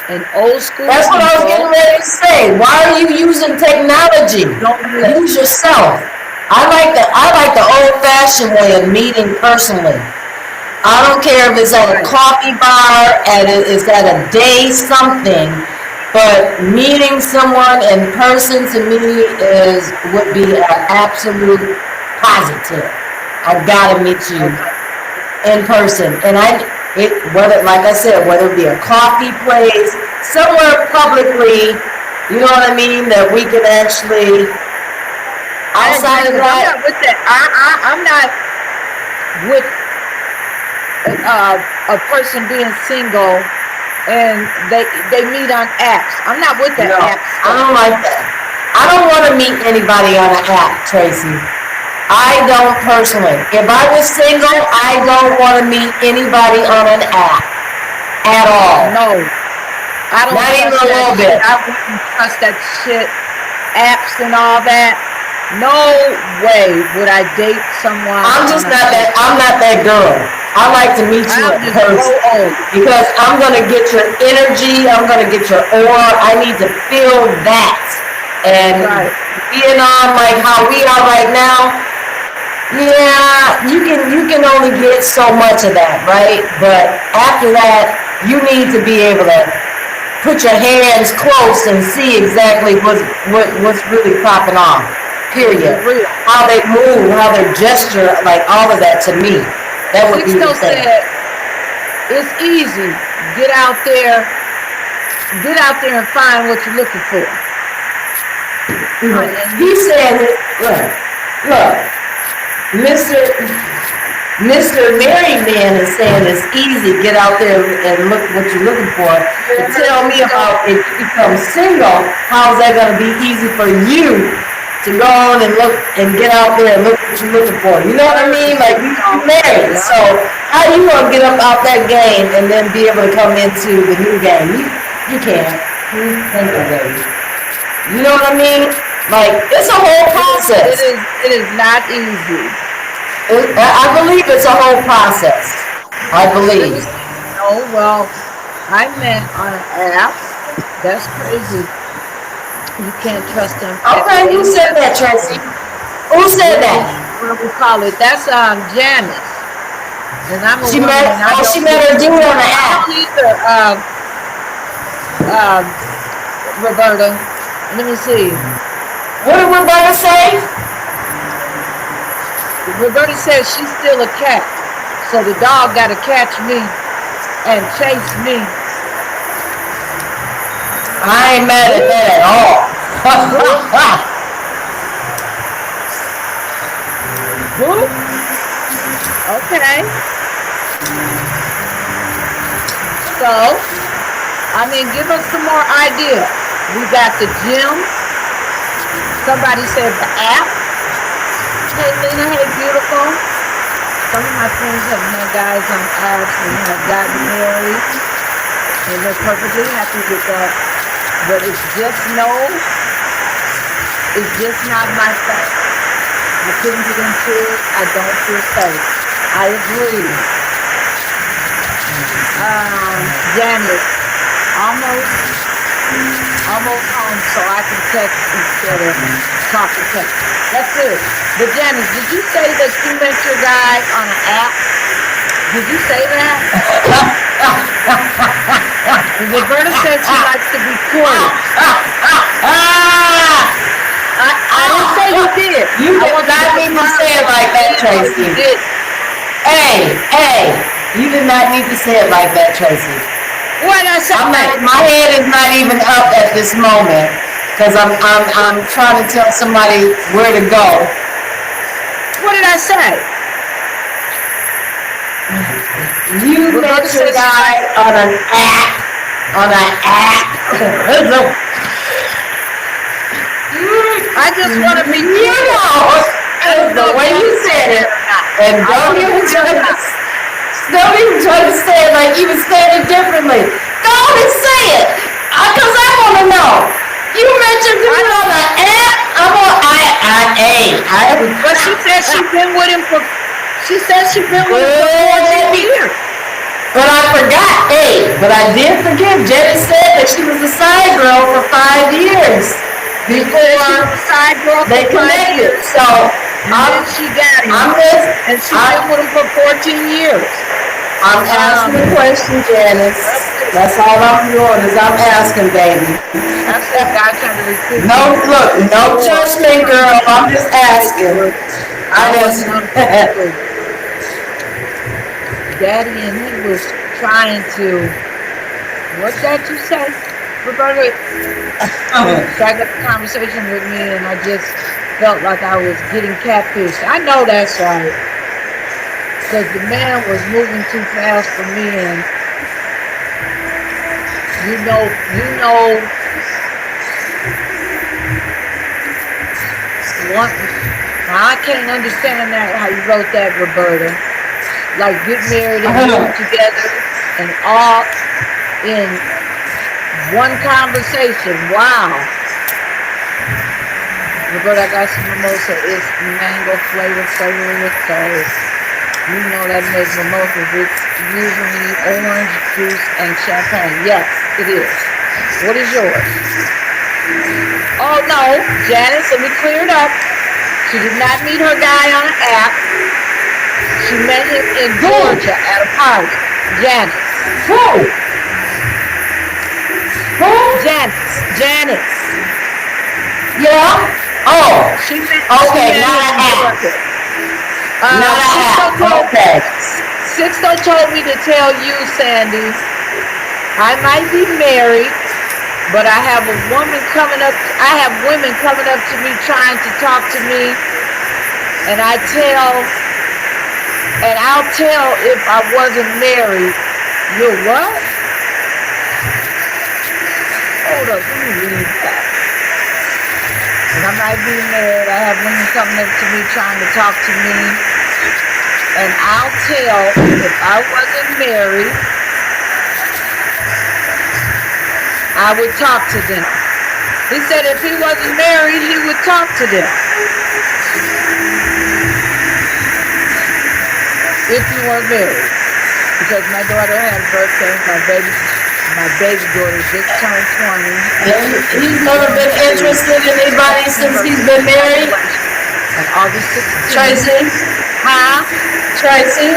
and old school That's what I was getting people ready to say. Why are you using technology? don't use. Use yourself. I like the old fashioned way of meeting personally. I don't care if it's at a Right. coffee bar, it's at a day something, but meeting someone in person to me is would be an absolute positive. I gotta meet you Okay. in person, and whether, like I said, whether it be a coffee place, somewhere publicly, you know what I mean, that we can actually, I agree outside of because I'm that, not with that. I'm not with a person being single and they meet on apps. I'm not with that no, app I stuff. don't like that. I don't want to meet anybody on an app, Tracy. I don't personally. If I was single, I don't want to meet anybody on an app at all. No, I don't Not even trust a that little shit. bit. I wouldn't trust that shit. Apps and all that. No way would I date someone I'm on just an not that. app. I'm not that girl. I like to meet you I'll in just person grow old. because I'm gonna get your energy. I'm gonna get your aura. I need to feel that. And Right. being on like how we are right now, yeah, you can only get so much of that, right? But after that, you need to be able to put your hands close and see exactly what's really popping off. Is Period. it real? How they move, how they gesture, like all of that to me, that would be the Sixto thing. said it's easy. Get out there and find what you're looking for. And He you said it. Look, Mr. Mr. Married Man is saying it's easy. Get out there and look what you're looking for. you But heard tell me Sixto? about if you become single, how's that going to be easy for you to go on and look and get out there and look what you're looking for? You know what I Heard mean? Like you Sixto. married, Yeah. so how you going to get up out that game and then be able to come into the new game? You can't. You ain't no way. You know what I mean? Like it's a whole process. It is not easy. I believe it's a whole process. I Let believe. me see. No, well, I met on an app. That's crazy. You can't trust them at Okay, who any said level. that, Tracy? Who said What do that? we call it? That's Janice. And I'm a She woman met. and I Oh, she don't met her dude on the I app. don't either, um, Roberta. Let me see. What did Roberta say? Roberta says she's still a cat. So the dog gotta catch me and chase me. I ain't mad at Who? that at all. Who? Who? Okay. So, I mean, give us some more ideas. We got the gym. Somebody said the app. Hey, Lena. Hey, beautiful. Some of my friends have met guys on apps and have gotten married, and they're perfectly happy with that. But it's just not my thing. I couldn't get into it. I don't feel safe. I agree. Janice, almost, almost home, so I can text instead of talk to text. That's good. But Janice, did you say that you met your guy on an app? Did you say that? Roberta said she likes to be courted. I didn't say you did. You did not need to say it like that, Tracy. You did. Hey, you did not need to say it like that, Tracy. What did I say? My head is not even up at this moment because I'm trying to tell somebody where to go. What did I say? You met your guy on an app. I just want to be The way you said it, and don't even try to say it like you was saying it differently. Go on and say it, cause I want to know. You met your dude on an app. But she said she's been with him for. She said she's been with him for 14 years. But I forgot. But I did forget. Jenny said that she was a side girl for 5 years before Side girl they for 5 connected. years. So And she got him. And she's been with him for 14 years. I'm asking a question, Janice. That's all I'm doing is I'm asking, baby. That's that guy trying to recruit. No judgment, girl. I'm just asking. Daddy and he was trying to. What's that you say, Roberta? Strike up a conversation with me, and I just felt like I was getting catfished. I know that's right. Because the man was moving too fast for me, and you know, what? I can't understand that how you wrote that, Roberta. Like get married and move together, and all in one conversation. Wow. Roberta, I got some mimosa. It's mango flavor, so you know that makes mimosas. It's usually orange juice and champagne. Yes, it is. What is yours? Oh no, Janice, let me clear it up. She did not meet her guy on an app. She met him in Georgia at a party. Janice. Who? Janice. Yeah? Oh. She met Okay, not an app. Not an app. Okay. Sixto told me to tell you, Sandy, I might be married, but I have women coming up to me trying to talk to me, and I'll tell if I wasn't married. You're what? Hold up, let me read that. And I might be married. I have women coming up to me trying to talk to me, and I'll tell if I wasn't married, I would talk to them. He said if he wasn't married, he would talk to them. If you weren't married. Because my daughter had a birthday, my baby daughter just turned 20. He's never been interested in anybody since he's been married? On August 16th. Tracy? Huh? Tracy?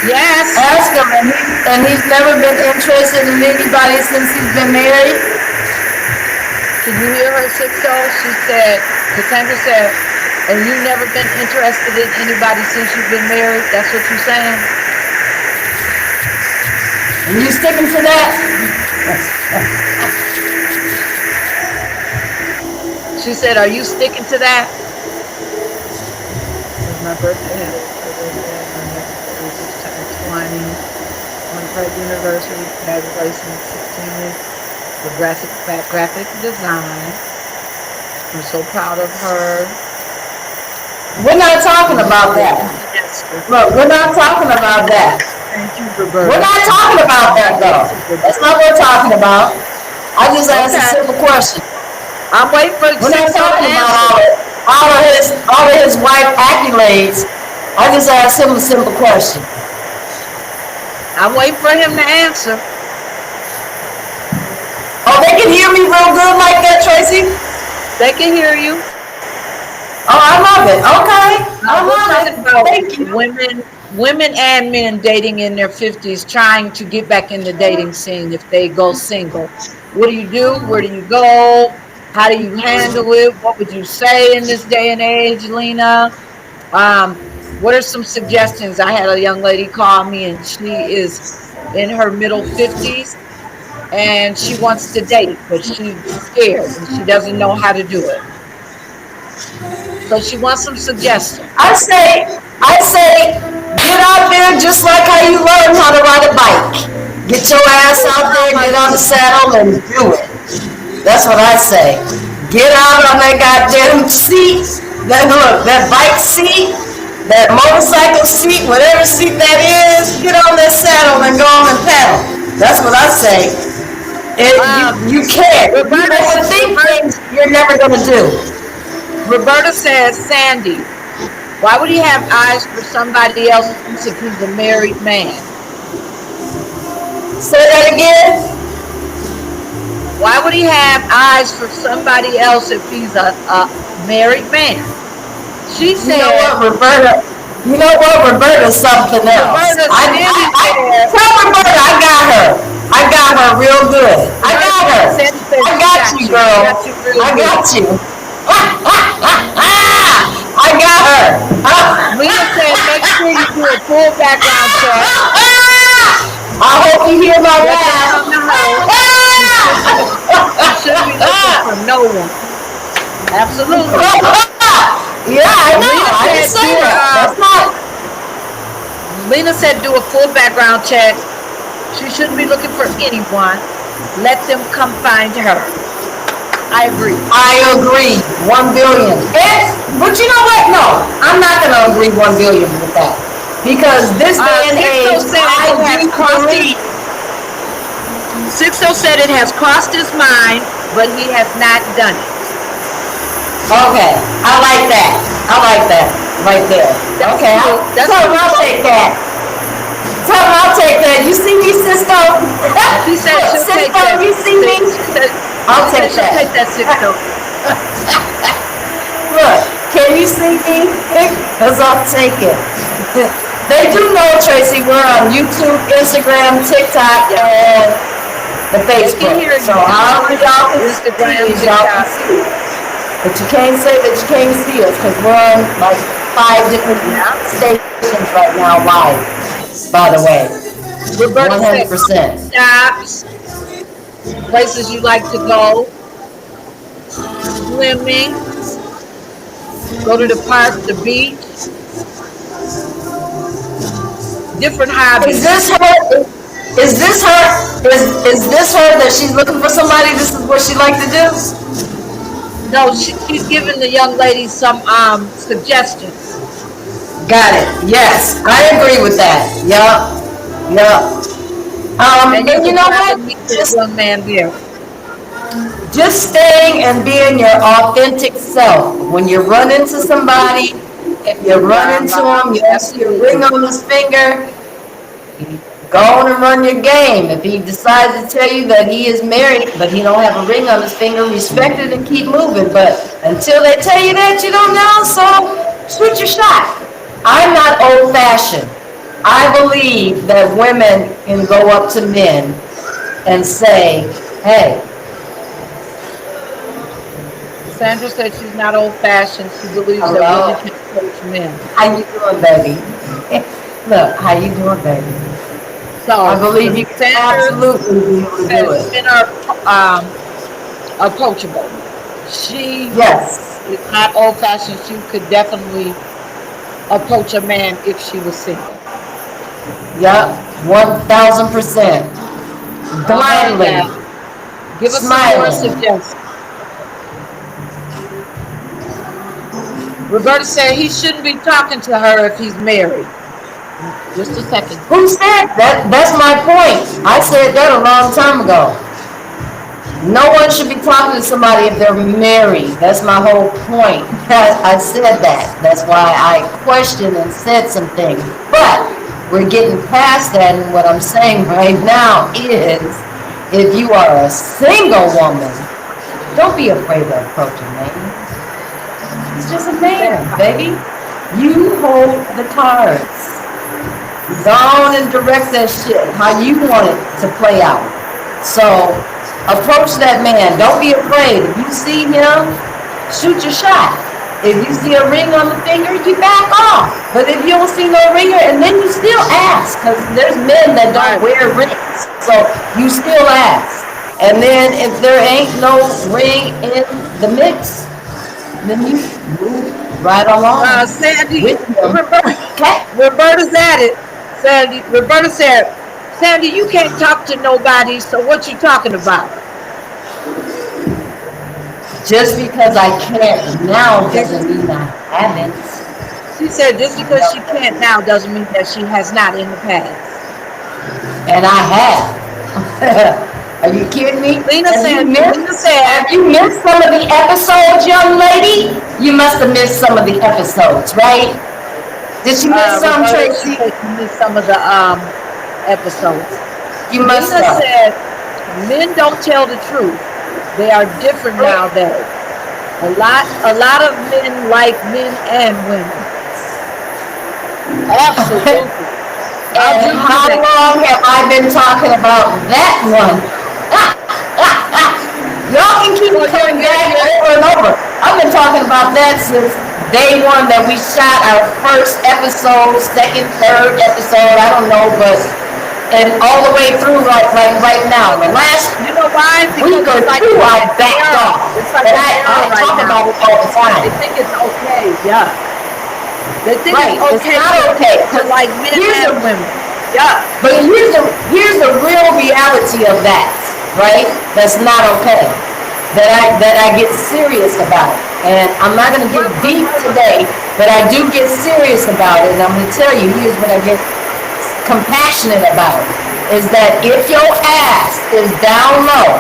Yes. Ask him, and he's never been interested in anybody since he's been married? Did you hear her, Sixto? She said, Cassandra said, and you've never been interested in anybody since you've been married? That's what you're saying? And you sticking to that? She said, are you sticking to that? It was my birthday. My just turned 20. On her university, graduation at 16 for graphic design. I'm so proud of her. We're not talking about that. Look, we're not talking about that. Thank you, Roberta. We're not talking about that, though. That's not what we're talking about. I just asked a simple question. I'm waiting for We're not talking about all of his wife accolades I just asked him a simple question. I'm waiting for him to answer. Oh, they can hear me real good like that, Tracy? They can hear you. Oh, I love it. Okay. I We're love talking it. about Thank you. women and men dating in their 50s, trying to get back in the dating scene if they go single. What do you do? Where do you go? How do you handle it? What would you say in this day and age, Lena? Um, what are some suggestions? I had a young lady call me and she is in her middle 50s and she wants to date, but she's scared and she doesn't know how to do it. So she wants some suggestions. I say, get out there just like how you learn how to ride a bike. Get your ass out there, get on the saddle, and do it. That's what I say. Get out on that goddamn seat. That bike seat, that motorcycle seat, whatever seat that is. Get on that saddle and go on and pedal. That's what I say. You can't. You overthink things you're never gonna do. Roberta says, Sandy, why would he have eyes for somebody else if he's a married man? Say that again. Why would he have eyes for somebody else if he's a married man? She said. You know what, Roberta? You know what, Roberta's something else. Roberta, tell Roberta I got her. I got her real good. I got her. I got you, girl. I got you. I got her. Lena said, make sure you do a full background check. I hope you hear my laugh. You shouldn't be looking for no one. Absolutely. Yeah, I know. I didn't say that. That's not. Lena said do a full background check. She shouldn't be looking for anyone. Let them come find her. I agree. I agree. 1 billion. But you know what? No, I'm not going to agree 1 billion with that. Because this day and age, Sixto said it has crossed his mind, but he has not done it. Okay, I like that. I like that right there. Okay, I'll take that. Tell him I'll take that. You see me, Cisco? She said she'll Cisco, take that. you see me? I'll take She'll that. take that, Cisco. Look, can you see me? Because I'll take it. They do know, Tracy, we're on YouTube, Instagram, TikTok, and the Facebook. So however y'all can see us, y'all can see. But you can't say that you can't see us because we're on like 5 different stations right now live, by the way. Roberta 100%. Stops, places you like to go, swimming, go to the park, the beach, different hobbies. Is this her? Is this her that she's looking for somebody? This is what she like to do? No, she's giving the young lady some suggestions. Got it. Yes, I agree with that. Yup. And you know what? This young man there. Just staying and being your authentic self. When you run into somebody, if you run into him, you see a ring on his finger, go on and run your game. If he decides to tell you that he is married, but he don't have a ring on his finger, respect it and keep moving. But until they tell you that, you don't know, so shoot your shot. I'm not old-fashioned. I believe that women can go up to men and say, hey. Sandra said she's not old-fashioned. She believes that women can coach men. How you doing, baby? Look, how you doing, baby? So I believe you can absolutely be able to do it. Men are approachable. She is not old-fashioned. She could definitely approach a man if she was single. Yep, 1,000%. Blindly. Give us some more suggestions. Roberta said he shouldn't be talking to her if he's married. Just a second. Who said that? That's my point. I said that a long time ago. No one should be talking to somebody if they're married. That's my whole point. I said that. That's why I questioned and said some things. But we're getting past that, and what I'm saying right now is, if you are a single woman, don't be afraid to approach a man. He's just a man, baby. You hold the cards. Go on and direct that shit how you want it to play out. So approach that man. Don't be afraid. If you see him, shoot your shot. If you see a ring on the finger, you back off. But if you don't see no ringer, and then you still ask, because there's men that don't wear rings. So you still ask. And then if there ain't no ring in the mix, then you move right along. Sandy, with him. Okay. Roberta's at it. Sandy, Roberta said, Sandy, you can't talk to nobody, so what you talking about? Just because I can't now doesn't mean I haven't. She said just because she can't now doesn't mean that she has not in the past. And I have. Are you kidding me? Lena said, have you missed some of the episodes, young lady? You must have missed some of the episodes, right? Did you miss some, Tracy? You missed some of the episodes. You must Lena have. said, men don't tell the truth. They are different nowadays. A lot of men like men and women. Absolutely. And how long have I been talking about that one? Y'all can keep coming back over and over. I've been talking about that since day one that we shot our first episode, second, third episode, I don't know, but and all the way through like right now. The last you know why? Week or two I backed off. It's like and I talk about it all the time. They think it's okay, yeah. They think it's not okay. To like men and women. Yeah. But here's the real reality of that, right? That's not okay. That I get serious about. And I'm not gonna get deep today, but I do get serious about it. And I'm gonna tell you, here's what I get compassionate about, is that if your ass is down low,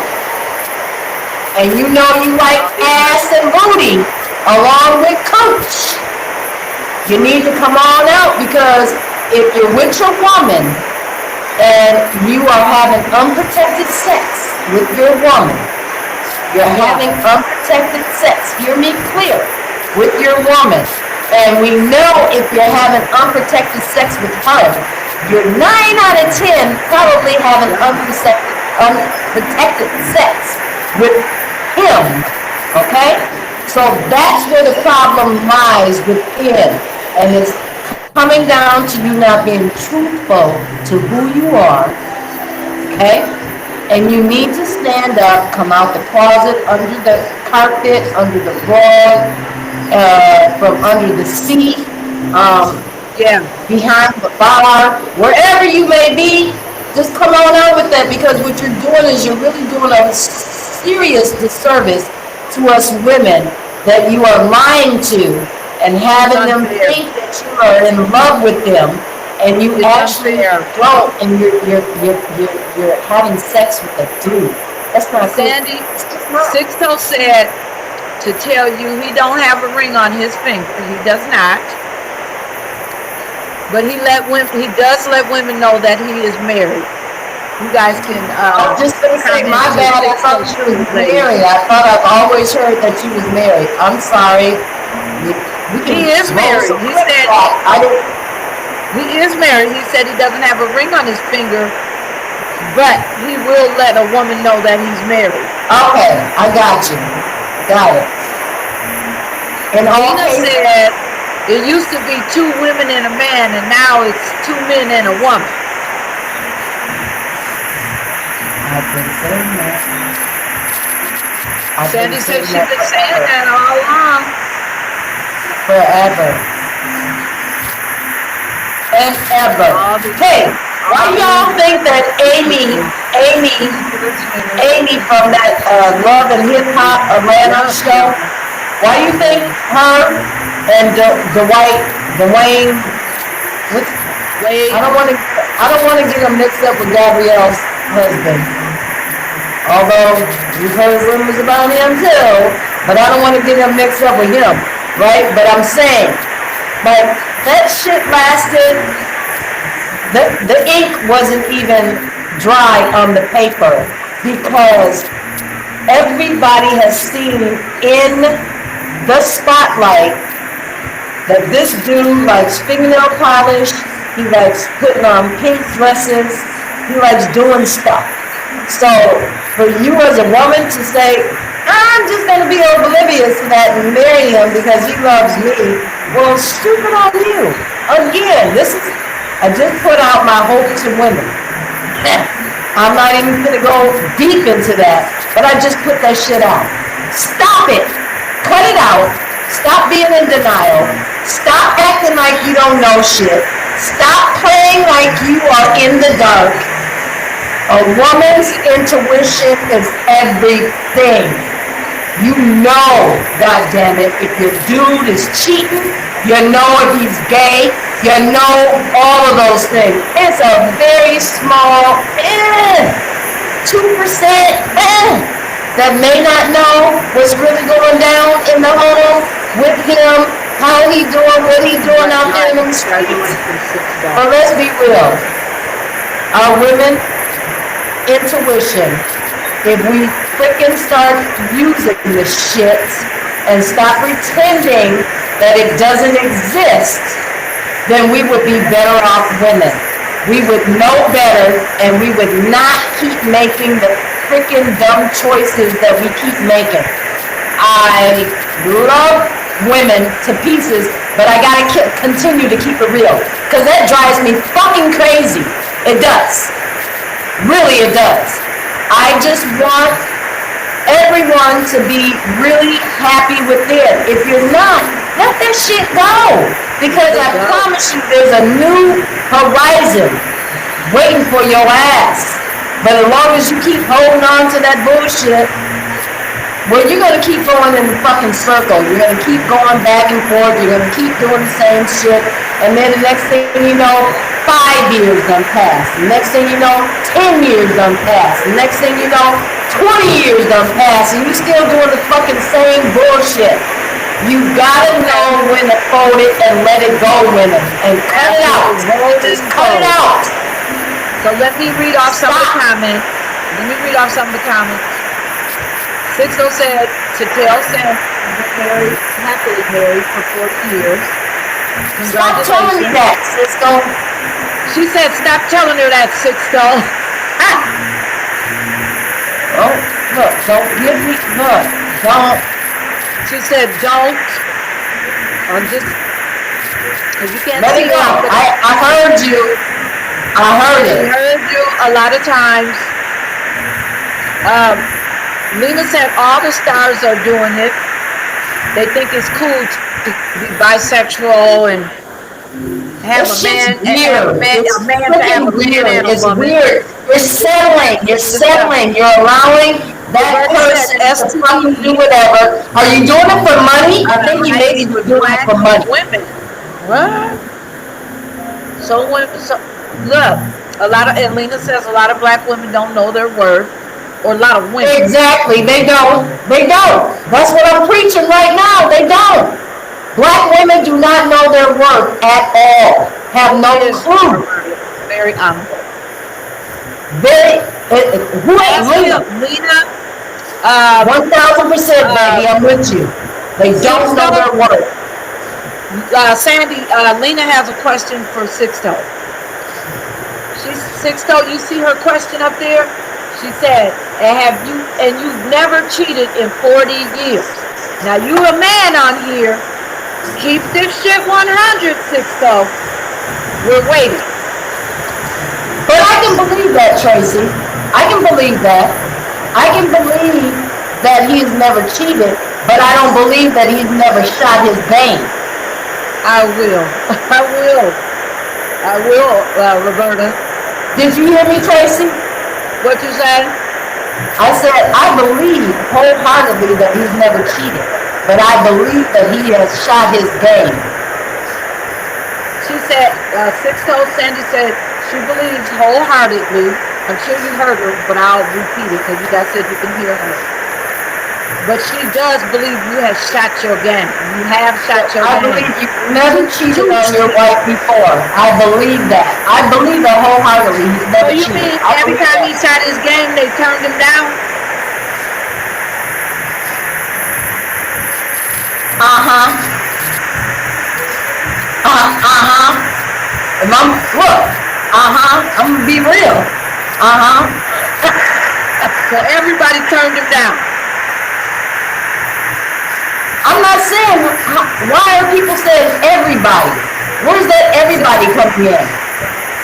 and you know you like ass and booty along with Coach, you need to come on out, because if you're with your woman and you are having unprotected sex with your woman, you're having unprotected sex, hear me clear, with your woman, and we know if you're having unprotected sex with her, you're 9 out of 10 probably having unprotected sex with him, okay? So that's where the problem lies within, and it's coming down to you not being truthful to who you are, okay? And you need to stand up, come out the closet, under the carpet, under the rug, from under the seat, behind the bar, wherever you may be, just come on out with that, because what you're doing is you're really doing a serious disservice to us women that you are lying to and having them think that you are in love with them, and you actually don't, and you're having sex with a dude. That's not Sandy. Sixto said to tell you he don't have a ring on his finger. He does not. But he does let women know that he is married. You guys can. I'm just gonna say, my bad. I thought she was married. I thought I've always heard that she was married. I'm sorry. He is married. He said he is married. He said he doesn't have a ring on his finger, but he will let a woman know that he's married. Okay, I got you. Got it. And Lena said it used to be 2 women and a man, and now it's 2 men and a woman. I've been saying that. Sandy said she's been saying that all along. Forever. And ever. Hey, why y'all think that Amy from that Love and Hip Hop Atlanta show, why you think her and Dwayne, I don't want to get them mixed up with Gabrielle's husband. Although you've heard rumors about him too, but I don't want to get him mixed up with him, right? But I'm saying, like, that shit lasted, the ink wasn't even dry on the paper because everybody has seen in the spotlight that this dude likes fingernail polish, he likes putting on pink dresses, he likes doing stuff. So for you as a woman to say, I'm just going to be oblivious to that and marry him because he loves me, well, stupid on you. Again, I just put out my hope to women. I'm not even going to go deep into that, but I just put that shit out. Stop it. Cut it out. Stop being in denial. Stop acting like you don't know shit. Stop playing like you are in the dark. A woman's intuition is everything. You know, goddammit, if your dude is cheating, you know if he's gay, you know all of those things. It's a very small 2% that may not know what's really going down in the home with him, how he doing, what he doing out there in the streets. But let's be real. Our women, intuition, if we freaking start using this shit and stop pretending that it doesn't exist, then we would be better off women. We would know better and we would not keep making the freaking dumb choices that we keep making. I love women to pieces, but I gotta continue to keep it real, because that drives me fucking crazy. It does. Really, it does. I just want everyone to be really happy with it. If you're not, let that shit go. Because I promise you, there's a new horizon waiting for your ass. But as long as you keep holding on to that bullshit, well, you're going to keep going in the fucking circle. You're going to keep going back and forth. You're going to keep doing the same shit. And then the next thing you know, 5 years done pass. The next thing you know, 10 years done pass. The next thing you know, 20 years done pass. And you're still doing the fucking same bullshit. You gotta know when to fold it and let it go, women. And cut it out. Just cut it out. So let me read off some of the comments. Sixto said to tell Sam married, happily married for 40 years. Stop telling me that, Sixto. She said, stop telling her that, Sixto. Oh, look, don't give me, look, don't. She said, don't. I'm just, because you can't let see it go. I heard you. I heard it. I heard you a lot of times. Lena said all the stars are doing it. They think it's cool to be bisexual and have a man to have a man and a woman. Weird. You're settling. You're allowing that person to fucking do whatever. Are you doing it for money? I think you maybe were doing it for money. Women. What? So look, and Lena says a lot of black women don't know their worth. Or a lot of women. Exactly, they don't. That's what I'm preaching right now, they don't. Black women do not know their worth at all. Have no clue. Very who ain't Lena? 1000%, baby, I'm with you. They don't know their worth. Sandy, Lena has a question for Sixto. Sixto, you see her question up there? She said, you've never cheated in 40 years. Now you a man on here. Keep this shit 100, Sixto. We're waiting. But I can believe that, Tracy. I can believe that. I can believe that he's never cheated, but I don't believe that he's never shot his vein. I will, Roberta. Did you hear me, Tracy? What you said? I said, I believe wholeheartedly that he's never cheated, but I believe that he has shot his game. She said, Sixto Sandy said she believes wholeheartedly I'm sure you heard her, but I'll repeat it because you guys said you can hear her. But she does believe you have shot your game. You have shot your I game. believe you never cheated on your wife before. I believe that. I believe that wholeheartedly. He's So never you cheated. mean I every believe time he that. shot his game, they turned him down? Uh-huh. Uh-huh. Look. Uh-huh. I'm gonna be real. Uh-huh. So everybody turned him down. I'm not saying, why are people saying everybody? Where's that everybody coming in?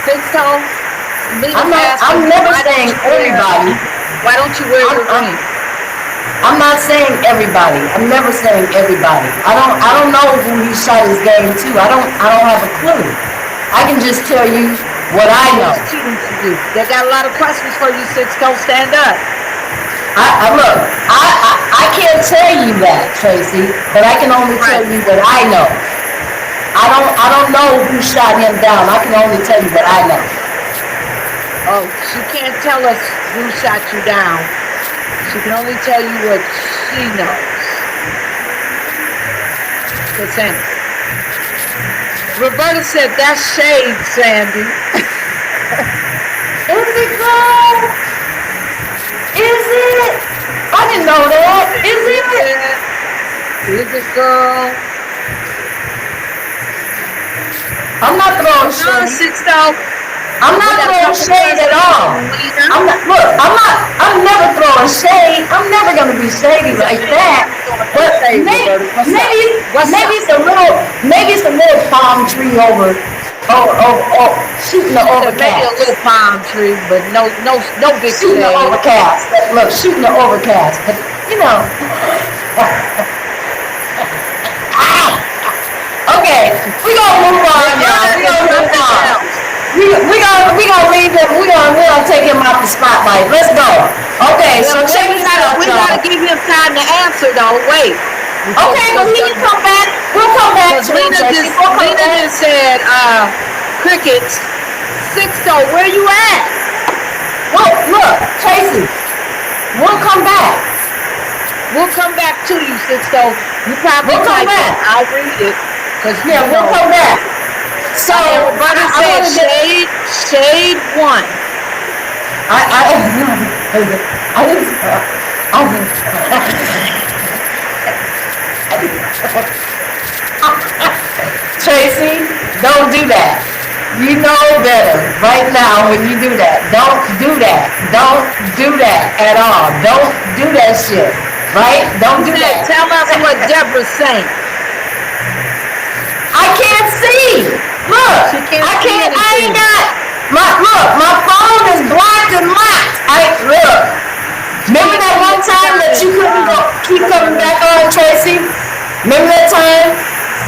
Sixto, I'm never saying everybody. Why don't you wear your ring? I'm not saying everybody. I'm never saying everybody. I don't know who he shot his game to. I don't have a clue. I can just tell you what I know. They got a lot of questions for you, Sixto. Stand up. Look, I can't tell you that, Tracy, but I can only tell you what I know. I don't know who shot him down. I can only tell you what I know. Oh, she can't tell us who shot you down. She can only tell you what she knows. Listen. Roberta said, that's shade, Sandy. Is it, girl? Is it? I didn't know that. Is it? Is it, girl? I'm not throwing shade. Sixto. I'm not throwing shade at all. I'm never throwing shade. I'm never gonna be shady like that. But maybe it's a little palm tree over shooting the overcast. Maybe a little palm tree, but no big shooting the overcast. Look, shooting the overcast. But you know. Okay, we gonna move on, y'all. We gonna move on. We gonna leave him. We gonna take him off the spotlight. Let's go. Okay, so check this out, we gotta give him time to answer, though. Wait. Okay, but he can come back. We'll come back to him. Lena just said, crickets. Sixto, where you at? Well, look, Tracy, we'll come back. We'll come back to you, Sixto. You probably come back. I'll read it. Yeah, we'll come back. So, everybody said shade one. Tracy, don't do that. You know better right now when you do that. Don't do that. Don't do that at all. Don't do that shit. Right? Don't do that. Tell us what Deborah's saying. I can't see. Look, I ain't got my phone is blocked and locked. Look. Remember that one time that you couldn't keep coming back on, Tracy? Remember that time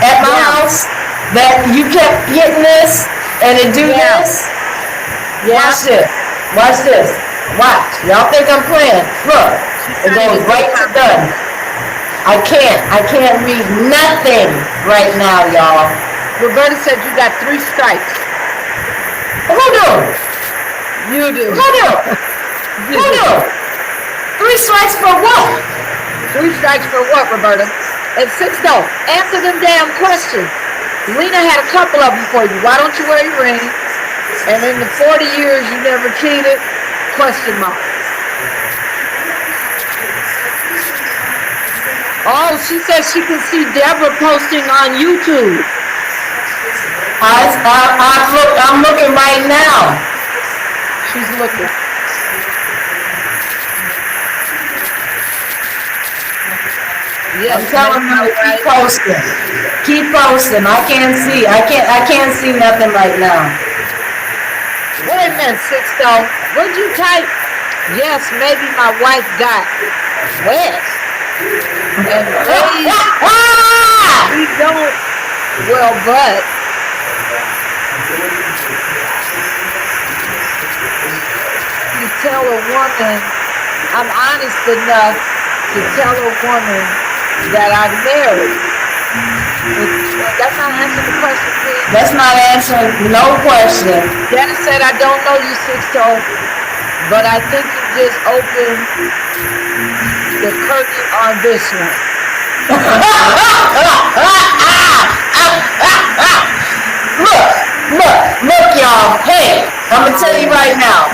at my house that you kept hitting this and it do this? Watch this. Watch this. Watch. Y'all think I'm playing? Look, it goes right to done. I can't read nothing right now, y'all. Roberta said you got 3 strikes. Who do? You do. Who do? Who do? 3 strikes for what? 3 strikes for what, Roberta? And Sixto, answer them damn questions. Lena had a couple of them for you. Why don't you wear your ring? And in the 40 years you never cheated? Question mark. Oh, she says she can see Deborah posting on YouTube. I'm looking right now. She's looking. Yes, I'm telling you, keep posting. Keep posting. I can't see nothing right now. Wait a minute, Sixto. What'd you type? Yes, maybe my wife got wet. And we don't. Well, but you tell a woman, I'm honest enough to tell a woman that I'm married. That's not answering the question, please. That's not answering no question. Dennis said, I don't know you, Sixto. but I think you just opened the curtain on this one. Look, y'all. Hey, I'm gonna tell you right now.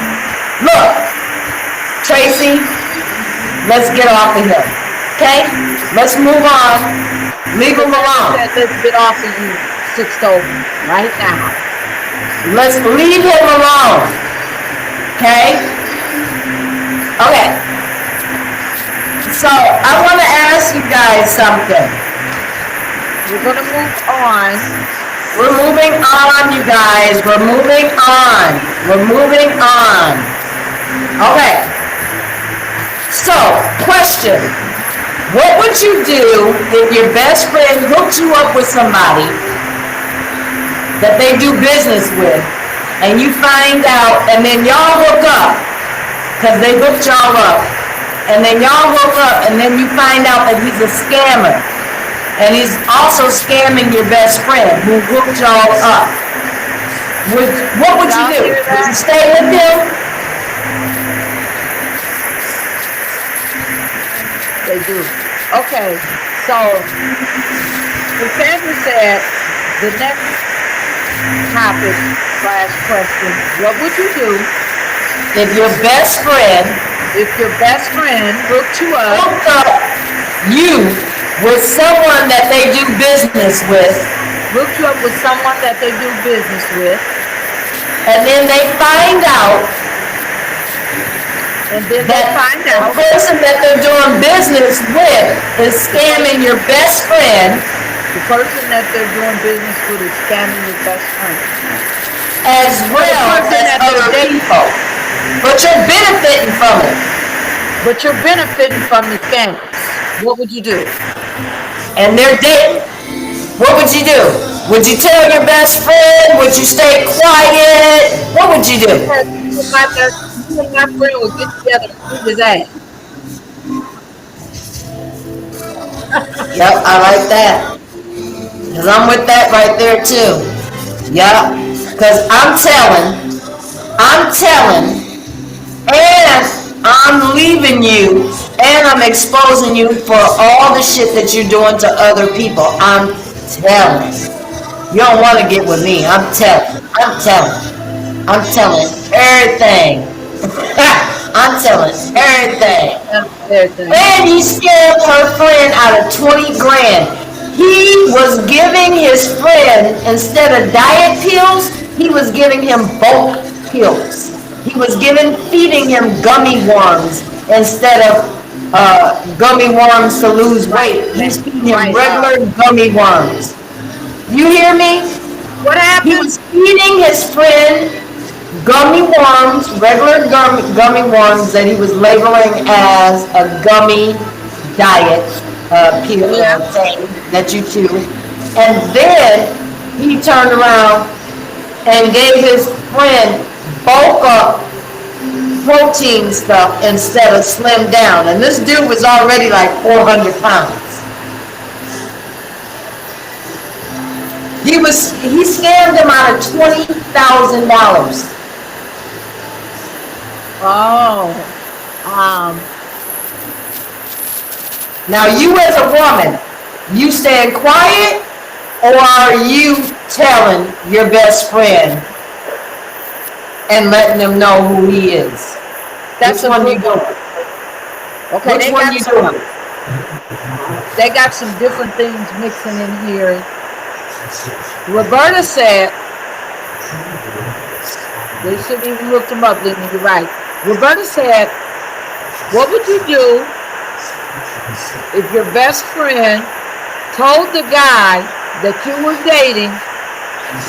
Look, Tracy, let's get off of here. Okay? Let's move on. Leave him alone. Let's get off of you, Sixto, right now. Let's leave him alone. Okay? Okay. So, I want to ask you guys something. We're gonna move on. We're moving on, you guys. We're moving on. We're moving on. Okay. So, question. What would you do if your best friend hooked you up with somebody that they do business with, and you find out, and then y'all hook up, because they hooked y'all up, and then y'all hook up, and then you find out that he's a scammer, and he's also scamming your best friend who hooked y'all up. What would you do? Would you stay with him? They do. Okay, so Cassandra said the next topic / question, what would you do If your best friend if your best friend hooked you up hooked up you with someone that they do business with, with someone that they do business with, and then they find out and then they that find the out person that they're doing business with is scamming your best friend the person that they're doing business with is scamming your best friend. as well person as that they're other dating. people. But you're benefiting from it. But you're benefiting from the scammers. What would you do? And they're dating. What would you do? Would you tell your best friend? Would you stay quiet? What would you do? You and my friend would get together and beat his ass. Yep, I like that. Because I'm with that right there too. Yep. Because I'm telling, and I'm leaving you, and I'm exposing you for all the shit that you're doing to other people. I'm telling. You don't want to get with me. I'm telling everything. I'm telling everything. And he scammed her friend out of 20 grand. He was giving his friend, instead of diet pills, he was giving him bulk pills. He was feeding him gummy worms instead of gummy worms to lose weight. He's feeding him regular gummy worms. You hear me? What He happened? was feeding his friend gummy worms, regular gummy worms that he was labeling as a gummy diet pill thing that you chew. And then he turned around and gave his friend bulk up protein stuff instead of slim down. And this dude was already like 400 pounds. He scammed him out of $20,000. Oh, Now you as a woman, you staying quiet, or are you telling your best friend and letting them know who he is? that's Which a one you good doing? Okay, Which one you doing? they got some different things mixing in here. Roberta said, they shouldn't even look them up, Linda, you're right. Roberta said, what would you do if your best friend told the guy that you were dating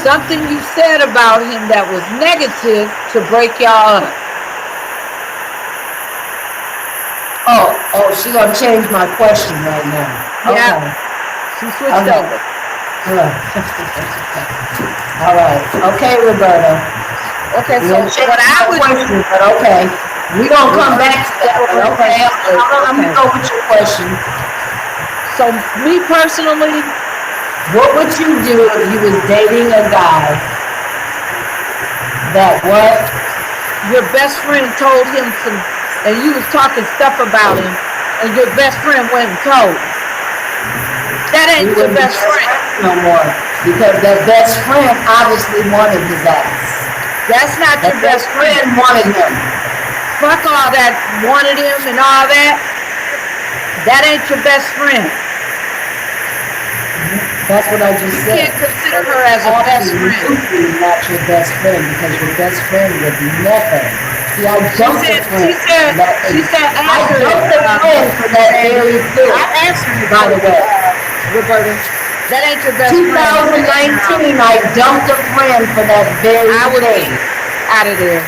something you said about him that was negative to break y'all up? Oh, she's gonna change my question right now. Yeah. Okay. She switched Okay. over. All right. Okay, Roberta. Okay, You so gonna change what I my would question, but okay. We gonna come back to that one. Okay, I'm gonna go with your question. So me personally, What would you do if you was dating a guy that what? your best friend told him some, and you was talking stuff about him, and your best friend went and told him. That We ain't your wouldn't be best best friend. friends no more because that best friend obviously wanted his ass. That's not That your best best friend. friend wanted him. Fuck all that wanted him and all that. That ain't your best friend. That's what I just You said. can't consider her as a best friend. Absolutely not your best friend because your best friend would never. See, I dumped a friend. She said, I answer dumped a it. friend for that very thing. I'm answering it, By the way. Roberta. That ain't your best friend. 2019, I dumped a friend for that very I would be thing. out of there.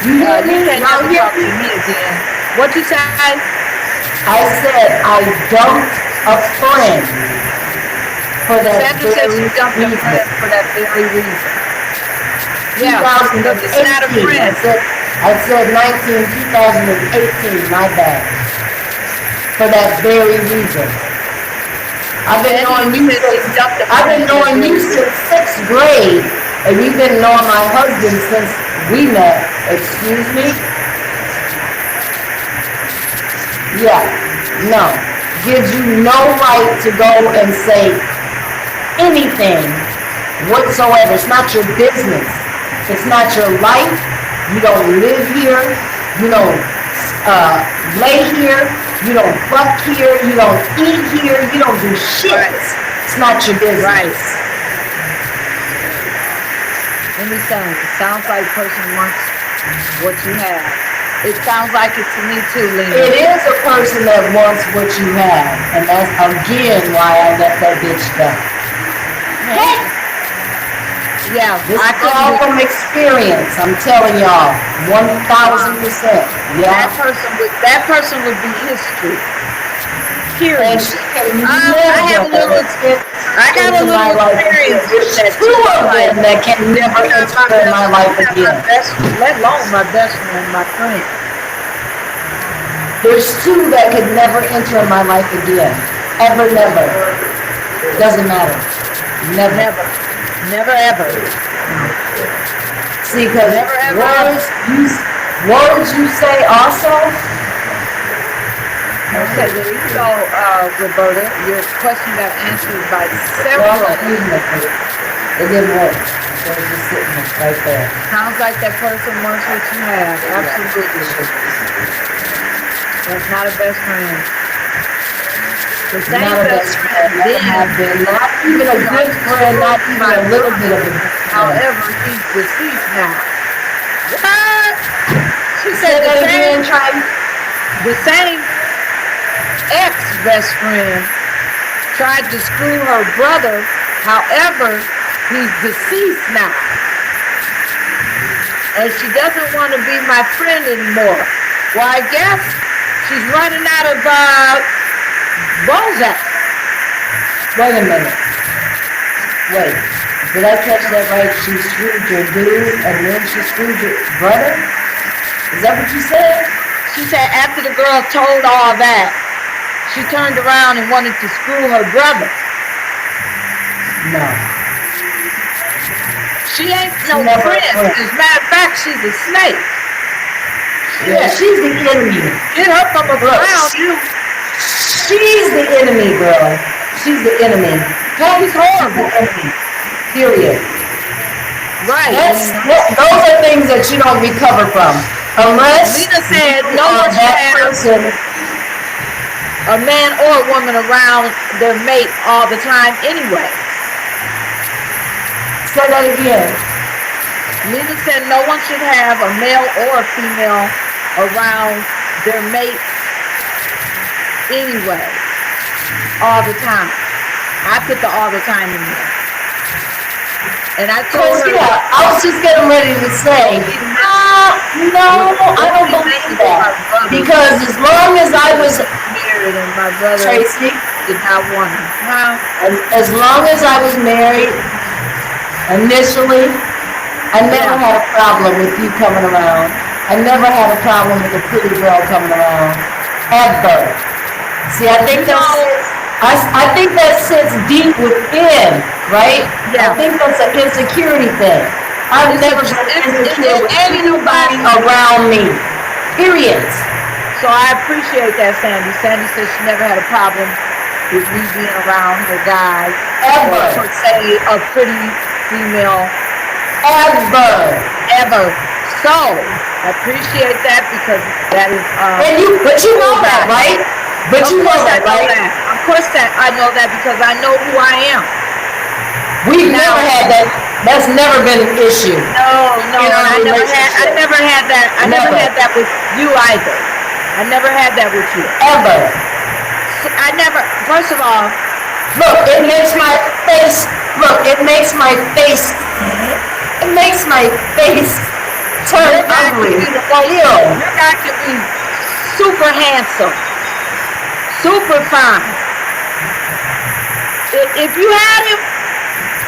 You hear me? You can't Y'all never hear talk to me? me again. What you say? I said I dumped a friend for that Sandra said she very dumped a reason. friend for that very reason. Yeah, because it's not a 2018. friend. I said 2018, my bad. For that very reason. I've been knowing you since sixth grade, and you've been knowing my husband since we met. Excuse me? Yeah, no. Gives you no right to go and say anything whatsoever. It's not your business. It's not your life. You don't live here. You don't lay here. You don't fuck here. You don't eat here. You don't do shit. Right. It's not your business. Right. Let me say, it sounds like a person wants what you have. It sounds like it to me too, Lena. It is a person that wants what you have, and that's again why I let that bitch down. Yeah, This I is all couldn't. from experience. I'm telling y'all, 1,000%. Yeah. That person would be history. And Period. she can I have a little. I got a little experience with that Two too. of them that can never enter in my life again. Let alone my best friend, my friend. There's two that could never enter in my life again. Ever, never. Doesn't matter. Never. Never ever. See, because Never, ever. words you say also. Okay, there you go, Roberta. Your question got answered by several. It didn't work. So it was just sitting right there. Sounds like that person wants what you have. Absolutely. That's not a best friend. The same Not a best friend never then. have been. Not even a good friend, not even a little bit of a good friend. However, he's deceased now. What? She Say said that again, the same ex-best friend tried to screw her brother. However, he's deceased now. And she doesn't want to be my friend anymore. Well, I guess she's running out of Bozak. Wait a minute. Wait. Did I catch that right? She screwed your dude and then she screwed your brother? Is that what you said? She said after the girl told all that, she turned around and wanted to screw her brother. No. She ain't no Never a friend. friend. As a matter of fact, she's a snake. Yeah, she's the enemy. Get her from around you. She's the enemy, girl. She's the enemy. She's horrible. Period. Right. Those are things that you don't recover from. Unless Lena said you no are one should that have person. a man or a woman around their mate all the time anyway. Say that again. Lena said no one should have a male or a female around their mate anyway, all the time. I put the all the time in there. And I told her, Yeah, I was just getting ready to say, no, I don't believe that. Because as long as I was married and my brother Tracy, did not want him. as long as I was married, initially, I never had a problem with you coming around. I never had a problem with a pretty girl coming around. Ever. See, I think that sits deep within, right? Yeah. I think that's an insecurity thing. I've never been insecure with anybody around me. Period. So I appreciate that, Sandy. Sandy says she never had a problem with me being around her guy or Ever. per se a pretty female Ever. ever. So I appreciate that because that is But you know that, right? But you know that, right? Of course that I know that because I know who I am. We've never had that. That's never been an issue. No, In our I never relationship. had that. I never Never. had that with you either. I never had that with you. Ever. I never. First of all, Look, it makes my face. Look, it makes my face. It makes my face turn ugly. Ew. your guy can be super handsome, super fine. If you had him,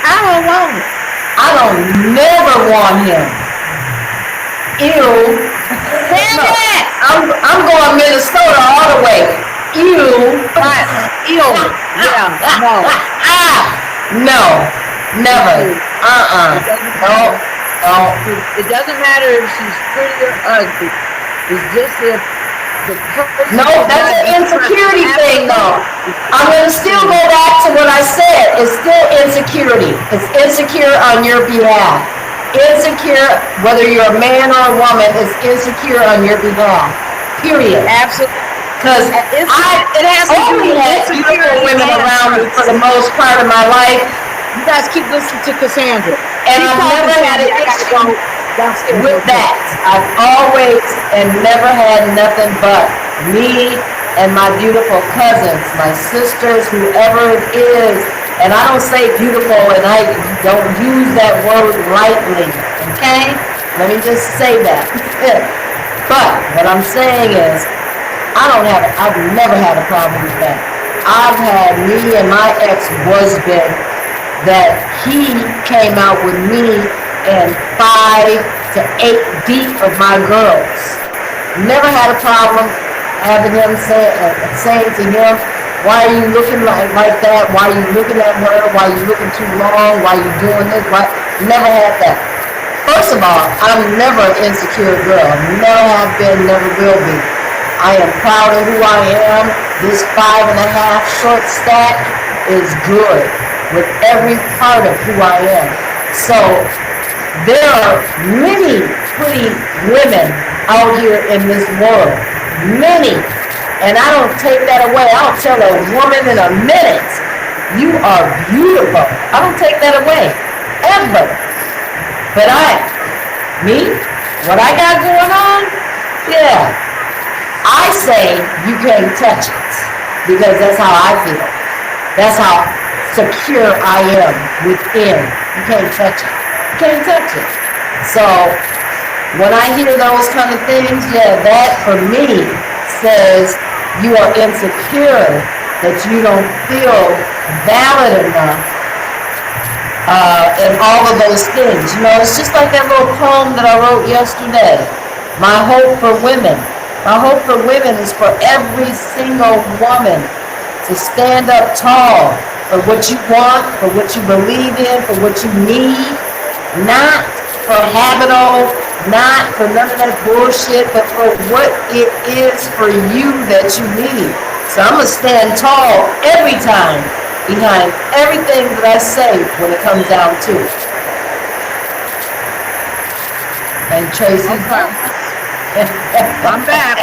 I don't want him. I don't never want him. Ew. Damn No, it! I'm going Minnesota all the way. Ew. Right. Ew. Yeah. No. No. Never. No. No. It doesn't matter if she's pretty or ugly. It's just if the person. No, that's an insecurity thing though. I'm gonna still go back to what I said. It's still insecurity. It's insecure on your behalf. Insecure, whether you're a man or a woman, is insecure on your behalf. Period. Absolutely. Because It has to do only with had beautiful insecurity women and around me trust. for the most part of my life, You guys keep listening to Cassandra. and Keep I've talking, never had Sandy. an I gotta issue go downstairs. with that. I've always and never had nothing but me and my beautiful cousins, my sisters, whoever it is. And I don't say beautiful, and I don't use that word lightly, okay? Let me just say that. But what I'm saying is, I've never had a problem with that. I've had me and my ex-husband that he came out with me and 5 to 8 deep of my girls. Never had a problem having him saying to him, why are you looking like that? Why are you looking at her? Why are you looking too long? Why are you doing this? Why? Never had that. First of all, I'm never an insecure girl. Never have been, never will be. I am proud of who I am. This 5.5 short stack is good with every part of who I am. So there are many pretty women out here in this world. Many. And I don't take that away. I'll tell a woman in a minute, you are beautiful. I don't take that away. Ever. But what I got going on, yeah. I say you can't touch it because that's how I feel. That's how secure I am within. You can't touch it. You can't touch it. So when I hear those kind of things, yeah, that for me says you are insecure, that you don't feel valid enough, and all of those things. You know, it's just like that little poem that I wrote yesterday. My hope for women. My hope for women is for every single woman to stand up tall for what you want, for what you believe in, for what you need, not for habit-o, not for none of that bullshit, but for what it is for you that you need. So I'm going to stand tall every time behind everything that I say when it comes down to it. And Tracy's back. I'm back.